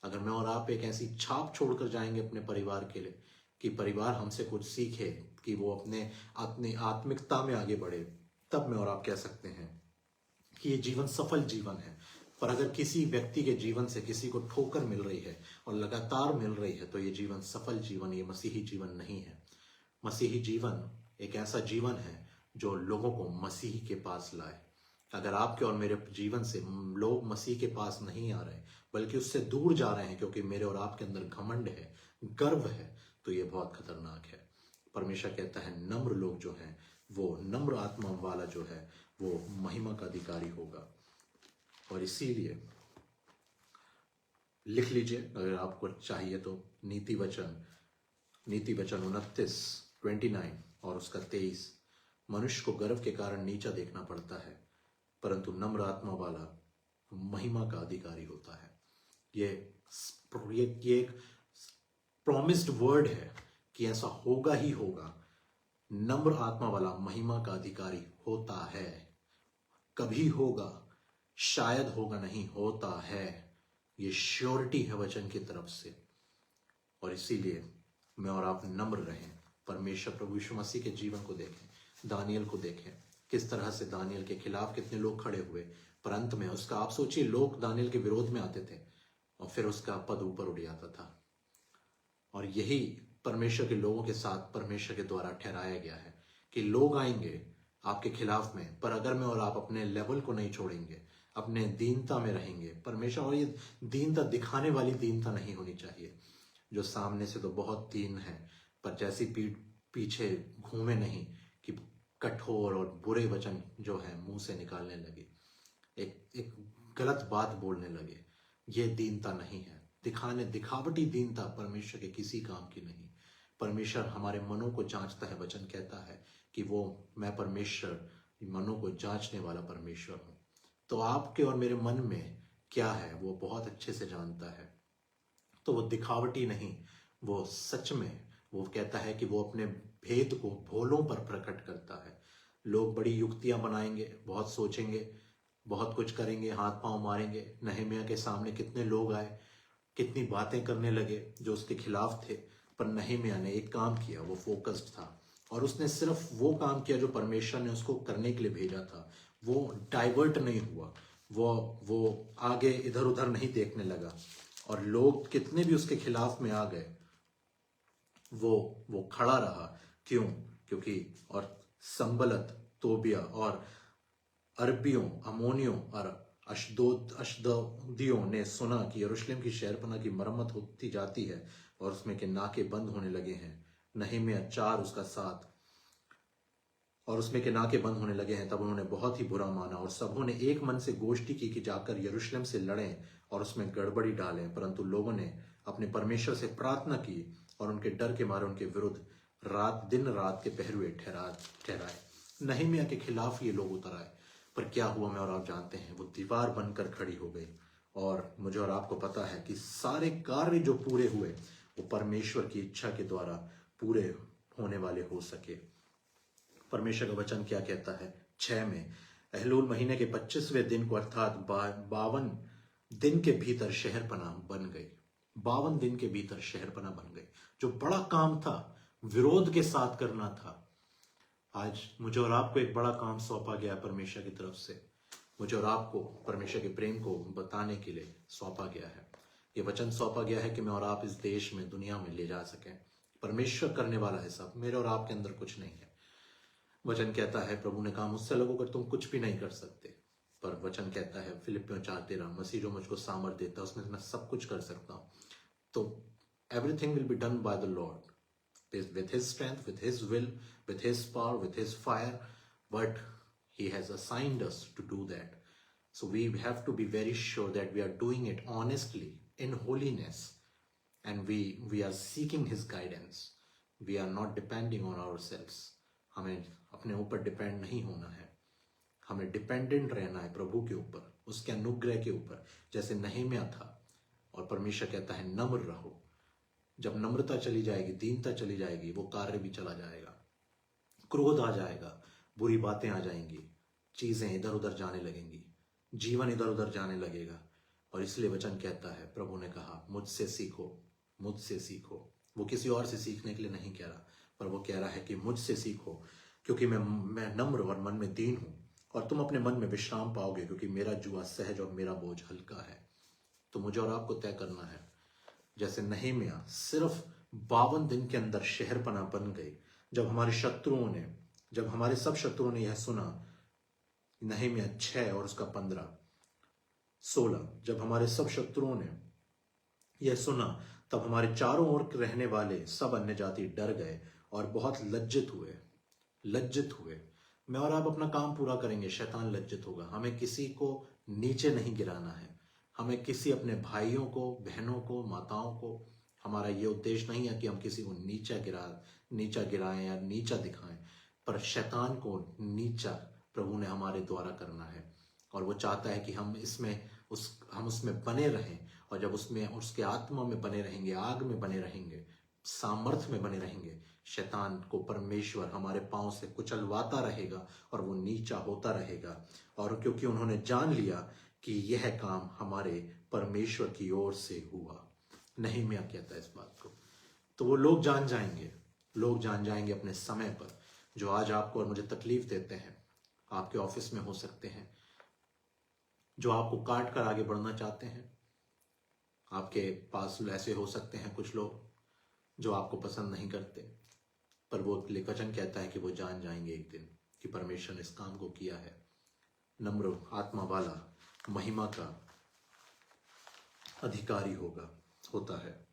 A: अगर मैं और आप एक ऐसी छाप छोड़कर जाएंगे अपने परिवार के लिए कि परिवार हमसे कुछ सीखे, कि वो अपने आत्मिकता में आगे बढ़े, तब मैं और आप कह सकते हैं कि ये जीवन सफल जीवन है। पर अगर किसी व्यक्ति के जीवन से किसी को ठोकर मिल रही है और लगातार मिल रही है, तो ये जीवन सफल जीवन, ये मसीही जीवन नहीं है। मसीही जीवन एक ऐसा जीवन है जो लोगों को मसीह के पास लाए। अगर आपके और मेरे जीवन से लोग मसीह के पास नहीं आ रहे, बल्कि उससे दूर जा रहे हैं क्योंकि मेरे और आपके अंदर घमंड है, गर्व है, तो ये बहुत खतरनाक है। परमेश्वर कहता है नम्र लोग जो हैं, वो नम्र आत्मा वाला जो है वो महिमा का अधिकारी होगा। और इसीलिए लिख लीजिए अगर आपको चाहिए तो, नीति वचन 29 और उसका 23। मनुष्य को गर्व के कारण नीचा देखना पड़ता है, परंतु नम्र आत्मा वाला महिमा का अधिकारी होता है। ये एक प्रॉमिस्ड वर्ड है कि ऐसा होगा ही होगा। नम्र आत्मा वाला महिमा का अधिकारी होता है। कभी होगा, शायद होगा नहीं, होता है। ये श्योरिटी है वचन की तरफ से। और इसीलिए मैं और आप नम्र रहें। परमेश्वर प्रभु यीशु मसीह के जीवन को देखें, दानियल को देखें, किस तरह से दानियल के खिलाफ कितने लोग खड़े हुए, पर अंत में उसका, आप सोचिए, लोग दानियल के विरोध में आते थे और फिर उसका पद ऊपर उठ जाता था। और यही परमेश्वर के लोगों के साथ परमेश्वर के द्वारा ठहराया गया है कि लोग आएंगे आपके खिलाफ में, पर अगर मैं और आप अपने लेवल को नहीं छोड़ेंगे, अपने दीनता में रहेंगे, परमेश्वर, और ये दीनता दिखाने वाली दीनता नहीं होनी चाहिए जो सामने से तो बहुत दीन है पर जैसी पीठ पीछे घूमे नहीं कि कठोर और बुरे वचन जो है मुंह से निकालने लगे, एक गलत बात बोलने लगे। ये दीनता नहीं है। दिखावटी दीनता परमेश्वर के किसी काम की नहीं। परमेश्वर हमारे मनों को जांचता है। वचन कहता है कि वो, मैं परमेश्वर मनों को जांचने वाला परमेश्वर हूं। तो आपके और मेरे मन में क्या है वो बहुत अच्छे से जानता है। तो वो दिखावटी नहीं, वो सच में, वो कहता है कि वो अपने भेद को भोलों पर प्रकट करता है। लोग बड़ी युक्तियां बनाएंगे, बहुत सोचेंगे, बहुत कुछ करेंगे, हाथ पांव मारेंगे। नहम्याह के सामने कितने लोग आए, कितनी बातें करने लगे जो उसके खिलाफ थे, पर नहम्याह ने एक काम किया, वो फोकस्ड था और उसने सिर्फ वो काम किया जो परमेश्वर ने उसको करने के लिए भेजा था। वो डाइवर्ट नहीं हुआ, वो आगे इधर उधर नहीं देखने लगा। और लोग कितने भी उसके खिलाफ में आ गए, वो खड़ा रहा। क्यों? क्योंकि और संबलत, तोबिया और अरबियों, अमोनियों और अशदोदियों ने सुना कि यरूशलेम की शहरपनाह की मरम्मत होती जाती है और उसमें के नाके बंद होने लगे हैं। नहम्याह 4 उसका 7। और उसमें के नाके बंद होने लगे हैं, तब उन्होंने बहुत ही बुरा माना और सबों ने एक मन से गोष्ठी की कि जाकर यरूशलेम से लड़ें और उसमें गड़बड़ी डालें। परंतु लोगों ने अपने परमेश्वर से प्रार्थना की और उनके डर के मारे उनके विरुद्ध दिन रात के पहरुए ठहराए। नहम्याह के खिलाफ ये लोग उतर आए, पर क्या हुआ मैं और आप जानते हैं। वो दीवार बनकर खड़ी हो गई। और मुझे और आपको पता है कि सारे कार्य जो पूरे हुए वो परमेश्वर की इच्छा के द्वारा पूरे होने वाले हो सके। परमेश्वर का वचन क्या कहता है 6 में, एहलूल महीने के 25वें दिन को अर्थात 52 दिन के भीतर शहरपनाह बन गई। 52 दिन के भीतर शहरपनाह बन गई। जो बड़ा काम था, विरोध के साथ करना था, आज मुझे और आपको एक बड़ा काम सौंपा गया परमेश्वर की तरफ से। मुझे और आपको परमेश्वर के प्रेम को बताने के लिए सौंपा गया है। ये वचन सौंपा गया है कि मैं और आप इस देश में, दुनिया में ले जा सकें। परमेश्वर करने वाला है सब, मेरे और आपके अंदर कुछ नहीं है। वचन कहता है, प्रभु ने कहा मुझसे लगो कर तुम कुछ भी नहीं कर सकते, पर वचन कहता है फिलिप्पियों 4:13, मसीह जो मुझको सामर्थ देता है उसमें मैं सब कुछ कर सकता हूं। तो everything will be done by the Lord with his strength, with his will, with his power, with his fire, but he has assigned us to do that. So we have to be very sure that we are doing it honestly, in holiness, and we are seeking his guidance. We are not depending on ourselves. हमें अपने ऊपर डिपेंड नहीं होना है, हमें डिपेंडेंट रहना है प्रभु के ऊपर, उसके अनुग्रह के ऊपर, जैसे नहम्याह था। और परमेश्वर कहता है नम्र रहो। जब नम्रता चली जाएगी, दीनता चली जाएगी, वो कार्य भी चला जाएगा। क्रोध आ जाएगा, बुरी बातें आ जाएंगी, चीजें इधर उधर जाने लगेंगी, जीवन इधर उधर जाने लगेगा। और इसलिए वचन कहता है, प्रभु ने कहा मुझसे सीखो, मुझसे सीखो। वो किसी और से सीखने के लिए नहीं कह रहा, पर वो कह रहा है कि मुझसे सीखो, क्योंकि मैं नम्र और मन में दीन हूं और तुम अपने मन में विश्राम पाओगे, क्योंकि मेरा जुआ सहज और मेरा बोझ हल्का है। तो मुझे और आपको तय करना है, जैसे नहेमिया सिर्फ 52 दिन के अंदर शहरपनाह बन गई। जब हमारे सब शत्रुओं ने यह सुना, नहेमिया 6 और उसका 15-16, जब हमारे सब शत्रुओं ने यह सुना, तब हमारे चारों ओर रहने वाले सब अन्य जाति डर गए और बहुत लज्जित हुए। मैं और आप अपना काम पूरा करेंगे, शैतान लज्जित होगा। हमें किसी को नीचे नहीं गिराना है, हमें किसी अपने भाइयों को, बहनों को, माताओं को, हमारा ये उद्देश्य नहीं है कि हम किसी को नीचा गिराएं या नीचा दिखाएं, पर शैतान को नीचा प्रभु ने हमारे द्वारा करना है। और वो चाहता है कि हम उसमें बने रहें, और जब उसमें उसके आत्मा में बने रहेंगे, आग में बने रहेंगे, सामर्थ्य में बने रहेंगे, शैतान को परमेश्वर हमारे पांव से कुचलवाता रहेगा और वो नीचा होता रहेगा। और क्योंकि उन्होंने जान लिया कि यह काम हमारे परमेश्वर की ओर से हुआ, नहम्याह कहता है इस बात को, तो वो लोग जान जाएंगे अपने समय पर, जो आज आपको और मुझे तकलीफ देते हैं। आपके ऑफिस में हो सकते हैं, जो आपको काट कर आगे बढ़ना चाहते हैं। आपके पास ऐसे हो सकते हैं कुछ लोग जो आपको पसंद नहीं करते, पर वो वचन कहता है कि वो जान जाएंगे एक दिन कि परमेश्वर ने इस काम को किया है। नम्र आत्मा वाला महिमा का अधिकारी होता है।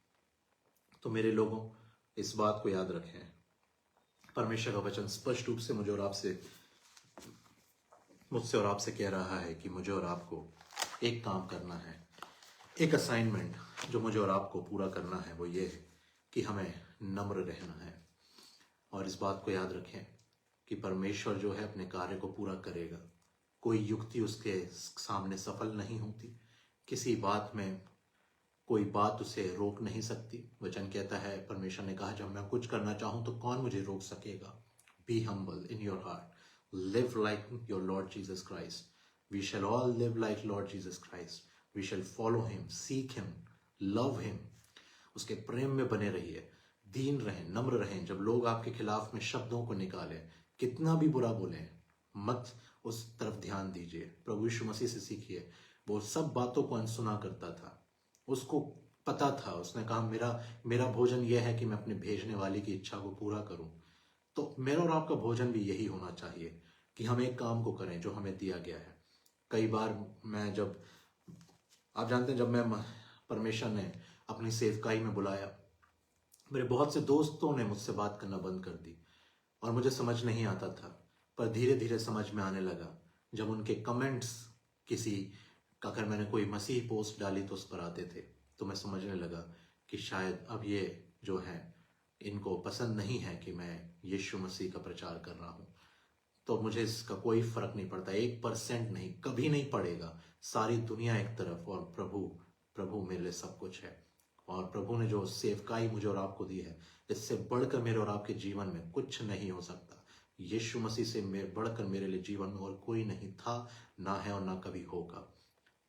A: तो मेरे लोगों, इस बात को याद रखें, परमेश्वर का वचन स्पष्ट रूप से मुझसे और आपसे कह रहा है कि मुझे और आपको एक काम करना है, एक असाइनमेंट जो मुझे और आपको पूरा करना है, वो ये है कि हमें नम्र रहना है। और इस बात को याद रखें कि परमेश्वर जो है अपने कार्य को पूरा करेगा। कोई युक्ति उसके सामने सफल नहीं होती, किसी बात में कोई बात उसे रोक नहीं सकती। वचन कहता है, परमेश्वर ने कहा, जब मैं कुछ करना चाहूं तो कौन मुझे रोक सकेगा। Be humble in your heart, live like your Lord Jesus Christ. We shall all live like Lord Jesus Christ. We shall follow him, seek him, love him. उसके प्रेम में बने रहिए, दीन रहें, नम्र रहें। जब लोग आपके खिलाफ में शब्दों को निकालें, कितना भी बुरा बोलें, मत उस तरफ ध्यान दीजिए। प्रभु यीशु मसीह से सीखिए, वो सब बातों को अनसुना करता था। उसको पता था, उसने कहा मेरा भोजन यह है कि मैं अपने भेजने वाले की इच्छा को पूरा करूं। तो मेरा और आपका भोजन भी यही होना चाहिए कि हम एक काम को करें जो हमें दिया गया है। कई बार आप जानते हैं, जब मैं परमेश्वर ने अपनी सेवकाई में बुलाया, मेरे बहुत से दोस्तों ने मुझसे बात करना बंद कर दी और मुझे समझ नहीं आता था, पर धीरे धीरे समझ में आने लगा। जब उनके कमेंट्स अगर मैंने कोई मसीह पोस्ट डाली तो उस पर आते थे, तो मैं समझने लगा कि शायद अब ये जो है इनको पसंद नहीं है कि मैं यीशु मसीह का प्रचार कर रहा हूं। तो मुझे इसका कोई फर्क नहीं पड़ता, 1% नहीं, कभी नहीं पड़ेगा। सारी दुनिया एक तरफ और प्रभु मेरे लिए सब कुछ है। और प्रभु ने जो सेवकाई मुझे और आपको दी है, इससे बढ़कर मेरे और आपके जीवन में कुछ नहीं हो सकता। यीशु मसीह से बढ़कर मेरे लिए जीवन में और कोई नहीं था, ना है और ना कभी होगा।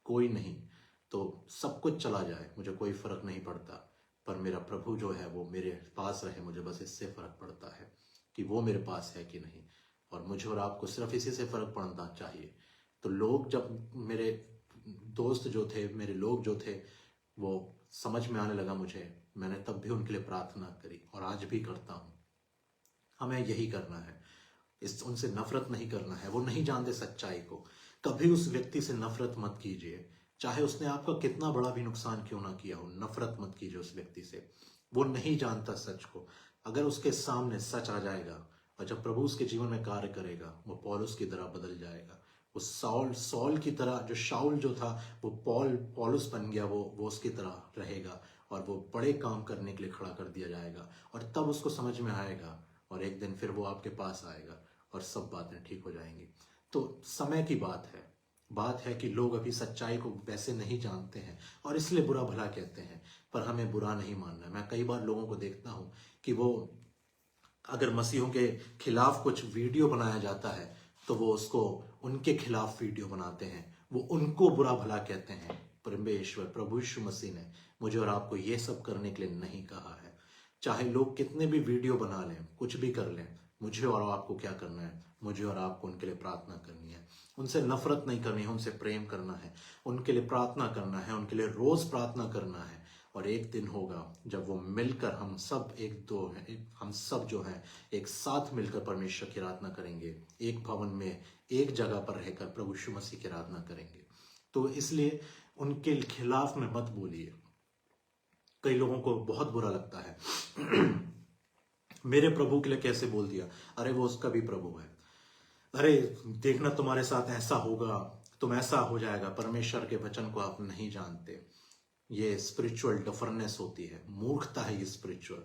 A: कोई नहीं। तो सब कुछ चला जाए, मुझे कोई फर्क नहीं पड़ता, पर मेरा प्रभु जो है वो मेरे पास रहे। मुझे बस इससे फर्क पड़ता है कि वो मेरे पास है कि नहीं, और मुझे और आपको सिर्फ इसी से फर्क पड़ना चाहिए। तो लोग, जब मेरे दोस्त जो थे, मेरे लोग जो थे, वो समझ में आने लगा मुझे, मैंने तब भी उनके लिए प्रार्थना करी और आज भी करता हूं। हमें यही करना है, उनसे नफरत नहीं करना है। वो नहीं जानते सच्चाई को। कभी उस व्यक्ति से नफरत मत कीजिए, चाहे उसने आपका कितना बड़ा भी नुकसान क्यों ना किया हो। नफरत मत कीजिए उस व्यक्ति से, वो नहीं जानता सच को। अगर उसके सामने सच आ जाएगा और जब प्रभु उसके जीवन में कार्य करेगा, वो पौलुस की तरह बदल जाएगा। वो सॉल की तरह, जो शाऊल जो था वो पौलुस बन गया। वो उसकी तरह रहेगा और वो बड़े काम करने के लिए खड़ा कर दिया जाएगा। और तब उसको समझ में आएगा और एक दिन फिर वो आपके पास आएगा और सब बातें ठीक हो जाएंगी। तो समय की बात है कि लोग अभी सच्चाई को वैसे नहीं जानते हैं और इसलिए बुरा भला कहते हैं, पर हमें बुरा नहीं मानना। मैं कई बार लोगों को देखता हूं कि वो अगर मसीहों के खिलाफ कुछ वीडियो बनाया जाता है तो वो उसको उनके खिलाफ वीडियो बनाते हैं, वो उनको बुरा भला कहते हैं। परमेश्वर प्रभु यीशु मसीह ने मुझे और आपको ये सब करने के लिए नहीं कहा है। चाहे लोग कितने भी वीडियो बना लें, कुछ भी कर लें, मुझे और आपको क्या करना है? मुझे और आपको उनके लिए प्रार्थना करनी है, उनसे नफरत नहीं करनी है, उनसे प्रेम करना है, उनके लिए प्रार्थना करना है, उनके लिए रोज प्रार्थना करना है। और एक दिन होगा जब वो मिलकर हम सब हम सब जो है एक साथ मिलकर परमेश्वर की आराधना करेंगे, एक भवन में एक जगह पर रहकर प्रभु यीशु मसीह की आराधना करेंगे। तो इसलिए उनके खिलाफ में मत बोलिए। कई लोगों को बहुत बुरा लगता है मेरे प्रभु के लिए कैसे बोल दिया? अरे वो उसका भी प्रभु है। अरे देखना तुम्हारे साथ ऐसा होगा, तुम ऐसा हो जाएगा। परमेश्वर के वचन को आप नहीं जानते। ये स्पिरिचुअल डफरनेस होती है, मूर्खता है, ये स्पिरिचुअल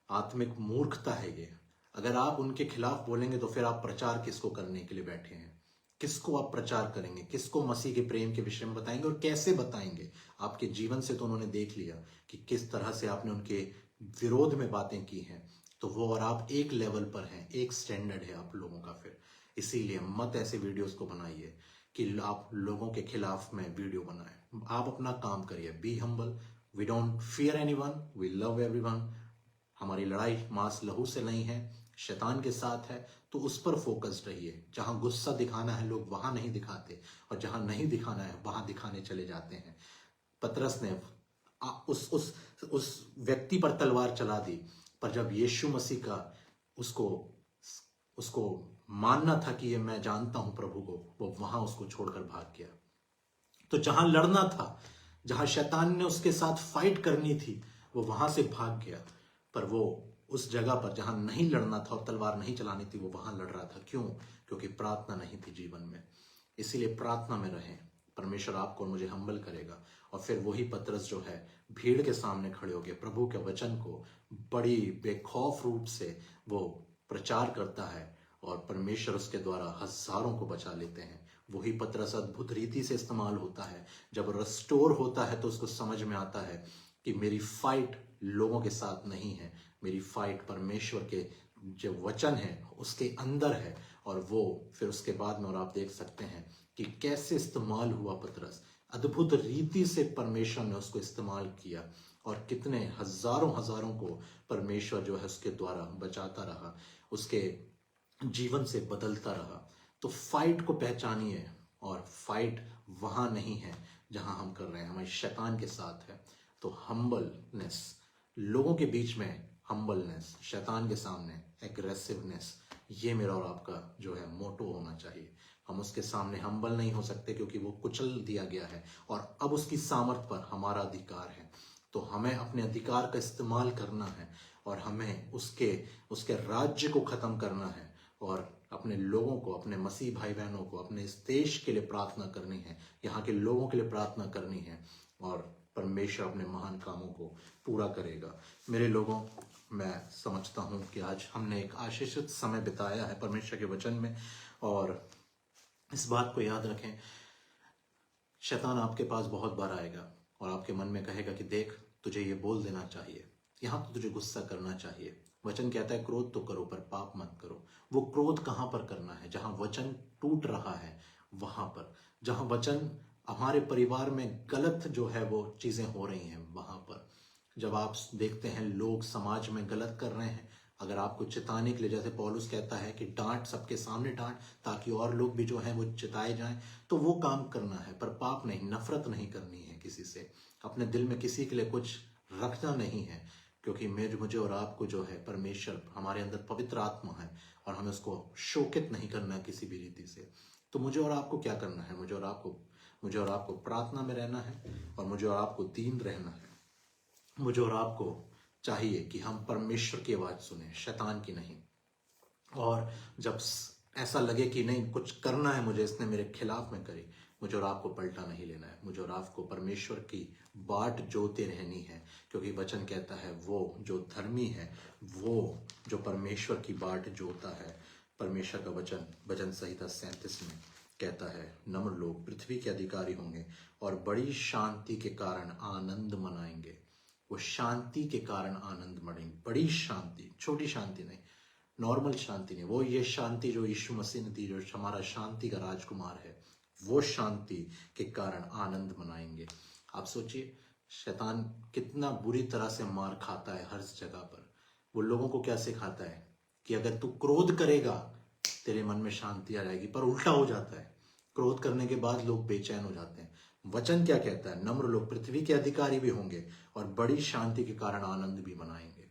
A: आत्मिक मूर्खता है ये। अगर आप उनके खिलाफ बोलेंगे तो फिर आप प्रचार किसको करने के लिए बैठे हैं? किसको आप प्रचार करेंगे? किसको मसीह के प्रेम के विषय में बताएंगे और कैसे बताएंगे? आपके जीवन से तो उन्होंने देख लिया कि किस तरह से आपने उनके विरोध में बातें की हैं। तो वो और आप एक लेवल पर हैं, एक स्टैंडर्ड है आप लोगों का। फिर इसीलिए मत ऐसे वीडियोस को बनाइए कि आप लोगों के खिलाफ में वीडियो बनाएं। आप अपना काम करिए, be humble, we don't fear anyone, we love everyone. हमारी लड़ाई मांस लहू से नहीं है, शैतान के साथ है। तो उस पर फोकस्ड रहिए। जहां गुस्सा दिखाना है लोग वहां नहीं दिखाते, और जहां नहीं दिखाना है वहां दिखाने चले जाते हैं। पतरस ने उस व्यक्ति पर तलवार चला दी, पर जब यीशु मसीह का उसको उसको मानना था कि ये मैं जानता हूं प्रभु को, वो वहां उसको छोड़कर भाग गया। तो जहां लड़ना था, जहां शैतान ने उसके साथ फाइट करनी थी, वो वहां से भाग गया। पर वो उस जगह पर जहां नहीं लड़ना था और तलवार नहीं चलानी थी, वो वहां लड़ रहा था। क्यों? क्योंकि प्रार्थना नहीं थी जीवन में। इसीलिए प्रार्थना में रहें, परमेश्वर आपको और मुझे हम्बल करेगा। और फिर वही पतरस जो है भीड़ के सामने खड़े होकर प्रभु के वचन को बड़ी बेखौफ रूप से वो प्रचार करता है, और परमेश्वर उसके द्वारा हजारों को बचा लेते हैं। वही पतरस अद्भुत रीति से इस्तेमाल होता है। जब रिस्टोर होता है तो उसको समझ में आता है कि मेरी फाइट लोगों के साथ नहीं है, मेरी फाइट परमेश्वर के जो वचन है उसके अंदर है। और वो फिर उसके बाद में, और आप देख सकते हैं कि कैसे इस्तेमाल हुआ पतरस, अद्भुत रीति से परमेश्वर ने उसको इस्तेमाल किया, और कितने हजारों हजारों को परमेश्वर जो है उसके द्वारा बचाता रहा, उसके जीवन से बदलता रहा। तो फाइट को पहचानिए, और फाइट वहां नहीं है जहां हम कर रहे हैं, हमारे शैतान के साथ है। तो हम्बलनेस, लोगों के बीच में हम्बलनेस, शैतान के सामने एग्रेसिवनेस, ये मेरा और आपका जो है मोटो होना चाहिए। हम उसके सामने हम्बल नहीं हो सकते क्योंकि वो कुचल दिया गया है, और अब उसकी सामर्थ पर हमारा अधिकार है। तो हमें अपने अधिकार का इस्तेमाल करना है, और हमें उसके राज्य को खत्म करना है, और अपने लोगों को, अपने मसीह भाई बहनों को, अपने इस देश के लिए प्रार्थना करनी है, यहाँ के लोगों के लिए प्रार्थना करनी है, और परमेश्वर अपने महान कामों को पूरा करेगा। मेरे लोगों, मैं समझता हूँ कि आज हमने एक आशीषित समय बिताया है परमेश्वर के वचन में। और इस बात को याद रखें, शैतान आपके पास बहुत बार आएगा और आपके मन में कहेगा कि देख, तुझे ये बोल देना चाहिए, यहाँ तो तुझे गुस्सा करना चाहिए। वचन कहता है क्रोध तो करो पर पाप मत करो। वो क्रोध कहाँ पर करना है? जहां वचन टूट रहा है वहां पर, जहां वचन हमारे परिवार में गलत जो है वो चीजें हो रही हैं वहां पर। जब आप देखते हैं लोग समाज में गलत कर रहे हैं, अगर आपको चिताने के लिए, जैसे पौलुस कहता है कि डांट, सबके सामने डांट, ताकि और लोग भी जो है वो चिताए जाएं, तो वो काम करना है। पर पाप नहीं, नफरत नहीं करनी है किसी से, अपने दिल में किसी के लिए कुछ रखना नहीं है। क्योंकि मुझे और आपको जो है परमेश्वर, हमारे अंदर पवित्र आत्मा है, और हमें उसको शोकित नहीं करना है किसी भी रीति से। तो मुझे और आपको क्या करना है? मुझे और आपको प्रार्थना में रहना है, और मुझे और आपको दीन रहना है। मुझे और आपको चाहिए कि हम परमेश्वर की आवाज सुने, शैतान की नहीं। और जब ऐसा लगे कि नहीं कुछ करना है मुझे, इसने मेरे खिलाफ में करी, मुझे और आपको पलटा नहीं लेना है। मुझे और आपको परमेश्वर की बाट जोते रहनी है, क्योंकि वचन कहता है वो जो धर्मी है, वो जो परमेश्वर की बाट जोता है। परमेश्वर का वचन भजन संहिता 37 में कहता है, नम्र लोग पृथ्वी के अधिकारी होंगे और बड़ी शांति के कारण आनंद मनाएंगे। वो शांति के कारण आनंद मनाएंगे, बड़ी शांति, छोटी शांति नहीं, नॉर्मल शांति नहीं, वो ये शांति जो यीशु मसीह ने दी, जो हमारा शांति का राजकुमार है, वो शांति के कारण आनंद मनाएंगे। आप सोचिए, शैतान कितना बुरी तरह से मार खाता है हर जगह पर। वो लोगों को क्या सिखाता है कि अगर तू क्रोध करेगा तेरे मन में शांति आ जाएगी, पर उल्टा हो जाता है। क्रोध करने के बाद लोग बेचैन हो जाते हैं। वचन क्या कहता है? नम्र लोग पृथ्वी के अधिकारी भी होंगे और बड़ी शांति के कारण आनंद भी मनाएंगे।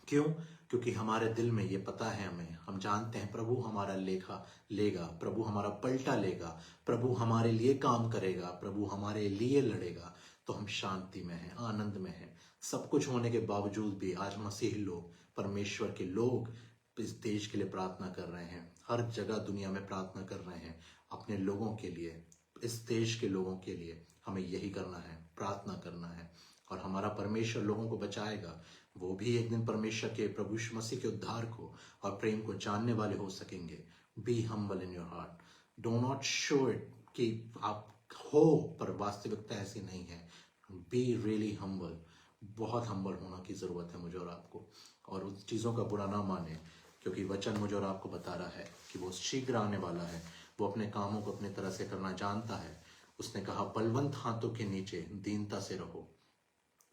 A: क्यों? क्योंकि हमारे दिल में ये पता है, हम जानते हैं प्रभु हमारा लेखा लेगा, प्रभु हमारा पलटा लेगा, प्रभु हमारे लिए काम करेगा, प्रभु हमारे लिए लड़ेगा। तो हम शांति में हैं, आनंद में हैं। सब कुछ होने के बावजूद भी आज मसीही लोग, परमेश्वर के लोग इस देश के लिए प्रार्थना कर रहे हैं। हर जगह दुनिया में प्रार्थना कर रहे हैं अपने लोगों के लिए, इस देश के लोगों के लिए। हमें यही करना है, प्रार्थना करना है, और हमारा परमेश्वर लोगों को बचाएगा। वो भी एक दिन परमेश्वर के, प्रभु यीशु मसीह के उद्धार को और प्रेम को जानने वाले हो सकेंगे। Be humble in your heart, do not show it कि आप हो, पर वास्तविकता ऐसी नहीं है। बी रियली हम्बल, बहुत हम्बल होना की जरूरत है मुझे और आपको, और उन चीज़ों का बुरा ना माने, क्योंकि वचन मुझे और आपको बता रहा है कि वो शीघ्र आने वाला है। वो अपने कामों को अपने तरह से करना जानता है। उसने कहा बलवंत हाथों के नीचे दीनता से रहो।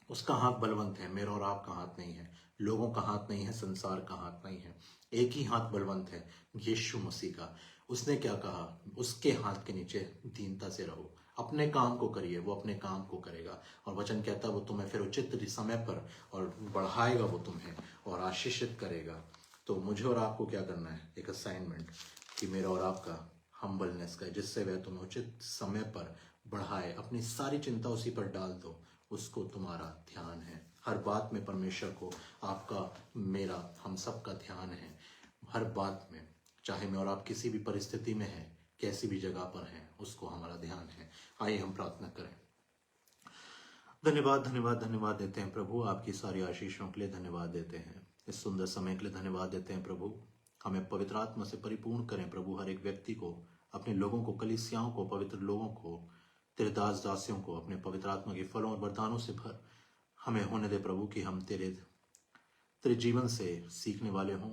A: उसका हाथ बलवंत है, मेरा और आपका हाथ नहीं है, लोगों का हाथ नहीं है, संसार का हाथ नहीं है। एक ही हाथ बलवंत है, यीशु मसीह का। उसने क्या कहा? उसके हाथ के नीचे दीनता से रहो, अपने काम को करिए, वो अपने काम को करेगा। और वचन कहता है वो तुम्हें फिर उचित समय पर और बढ़ाएगा, वो तुम्हें और आशीषित करेगा। तो मुझे और आपको क्या करना है? एक असाइनमेंट कि मेरा और आपका हम्बलनेस का, जिससे वह तुम्हें उचित समय पर बढ़ाए। अपनी सारी चिंता उसी पर डाल दो, उसको तुम्हारा ध्यान है। हर बात में परमेश्वर को आपका, मेरा, हम सब का ध्यान है। हर बात में, चाहे मैं और आप किसी भी परिस्थिति में हैं, कैसी भी जगह पर हैं, उसको हमारा ध्यान है। आइए हम प्रार्थना करें। धन्यवाद धन्यवाद धन्यवाद देते हैं प्रभु, आपकी सारी आशीषों के लिए धन्यवाद देते हैं। इस सुंदर समय के लिए धन्यवाद देते हैं प्रभु। हमें पवित्र आत्मा से परिपूर्ण करें प्रभु। हर एक व्यक्ति को, अपने लोगों को, कलीसियाओं को, पवित्र लोगों को, तेरे दास दासियों को अपने पवित्र आत्मा के फलों और वरदानों से भर। हमें होने दे प्रभु कि हम तेरे जीवन से सीखने वाले हों।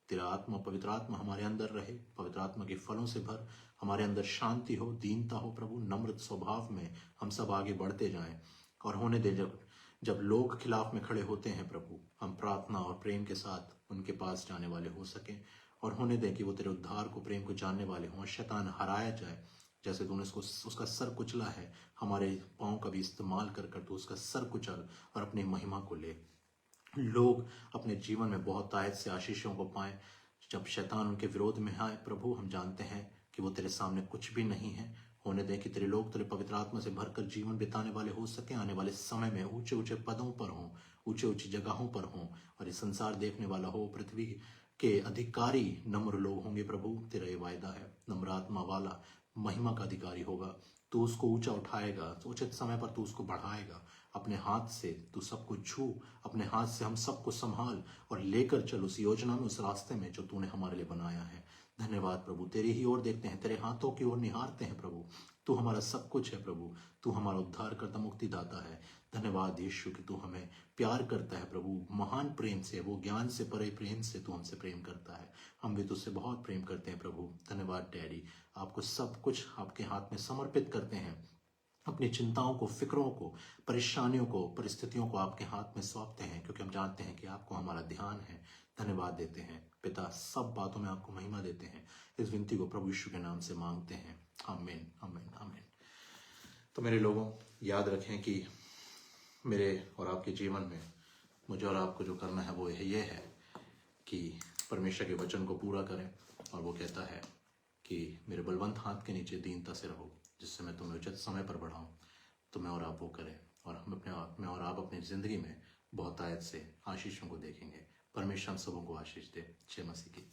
A: तेरा आत्मा, पवित्र आत्मा हमारे अंदर रहे, पवित्र आत्मा के फलों से भर। हमारे अंदर शांति हो, दीनता हो प्रभु, नम्र स्वभाव में हम सब आगे बढ़ते जाएं। और होने दे जब लोग खिलाफ में खड़े होते हैं प्रभु, हम प्रार्थना और प्रेम के साथ उनके पास जाने वाले हो सकें। और होने दे कि वो तेरे उद्धार को, प्रेम को जानने वाले हों, शैतान हराया जाए। जैसे तूने उसका सर कुचला है, हमारे पाँव का भी इस्तेमाल कर कर तू उसका सर कुचल और अपनी महिमा को ले। लोग अपने जीवन में बहुत आयत से आशीषों को पाएं। जब शैतान उनके विरोध में आए प्रभु, हम जानते हैं कि वो तेरे सामने कुछ भी नहीं है। होने दे कि तेरे लोग तेरे पवित्र आत्मा से भरकर जीवन बिताने वाले हो सके। आने वाले समय में ऊंचे ऊंचे पदों पर हों, ऊंचे ऊंची जगहों पर हों, और ये संसार देखने वाला हो। पृथ्वी के अधिकारी नम्र लोग होंगे प्रभु, तेरा ये वायदा है। नम्र आत्मा वाला महिमा का अधिकारी होगा। तू उसको ऊंचा उठाएगा, तो उचित समय पर तू उसको बढ़ाएगा। अपने हाथ से तू सबको छू, अपने हाथ से हम सबको संभाल और लेकर चल उस योजना में, उस रास्ते में जो तूने हमारे लिए बनाया है। धन्यवाद प्रभु, तेरी ही ओर देखते हैं, तेरे हाथों की ओर निहारते हैं प्रभु। तू हमारा सब कुछ है प्रभु, तू हमारा उद्धार करता, मुक्तिदाता है। धन्यवाद यीशु कि तू हमें प्यार करता है प्रभु, महान प्रेम से, वो ज्ञान से परे प्रेम से तू हमसे प्रेम करता है। हम भी तुझसे बहुत प्रेम करते हैं प्रभु। धन्यवाद डैडी, आपको सब कुछ आपके हाथ में समर्पित करते हैं। अपनी चिंताओं को, फिक्रों को, परेशानियों को, परिस्थितियों को आपके हाथ में सौंपते हैं, क्योंकि हम जानते हैं कि आपको हमारा ध्यान है। धन्यवाद देते हैं पिता, सब बातों में आपको महिमा देते हैं। इस विनती को प्रभु यीशु के नाम से मांगते हैं, आमीन आमीन आमीन। तो मेरे लोगों, याद रखें कि मेरे और आपके जीवन में मुझे और आपको जो करना है वो ये है कि परमेश्वर के वचन को पूरा करें। और वो कहता है कि मेरे बलवंत हाथ के नीचे दीनता से रहो, जिससे मैं तुम्हें उचित समय पर बढ़ाऊं। तो मैं और आप वो करें, और हम मैं और आप अपनी जिंदगी में बहुत आयत से आशीषों को देखेंगे। परमेश्वर हम सबों को आशीष दे। जय मसीह की।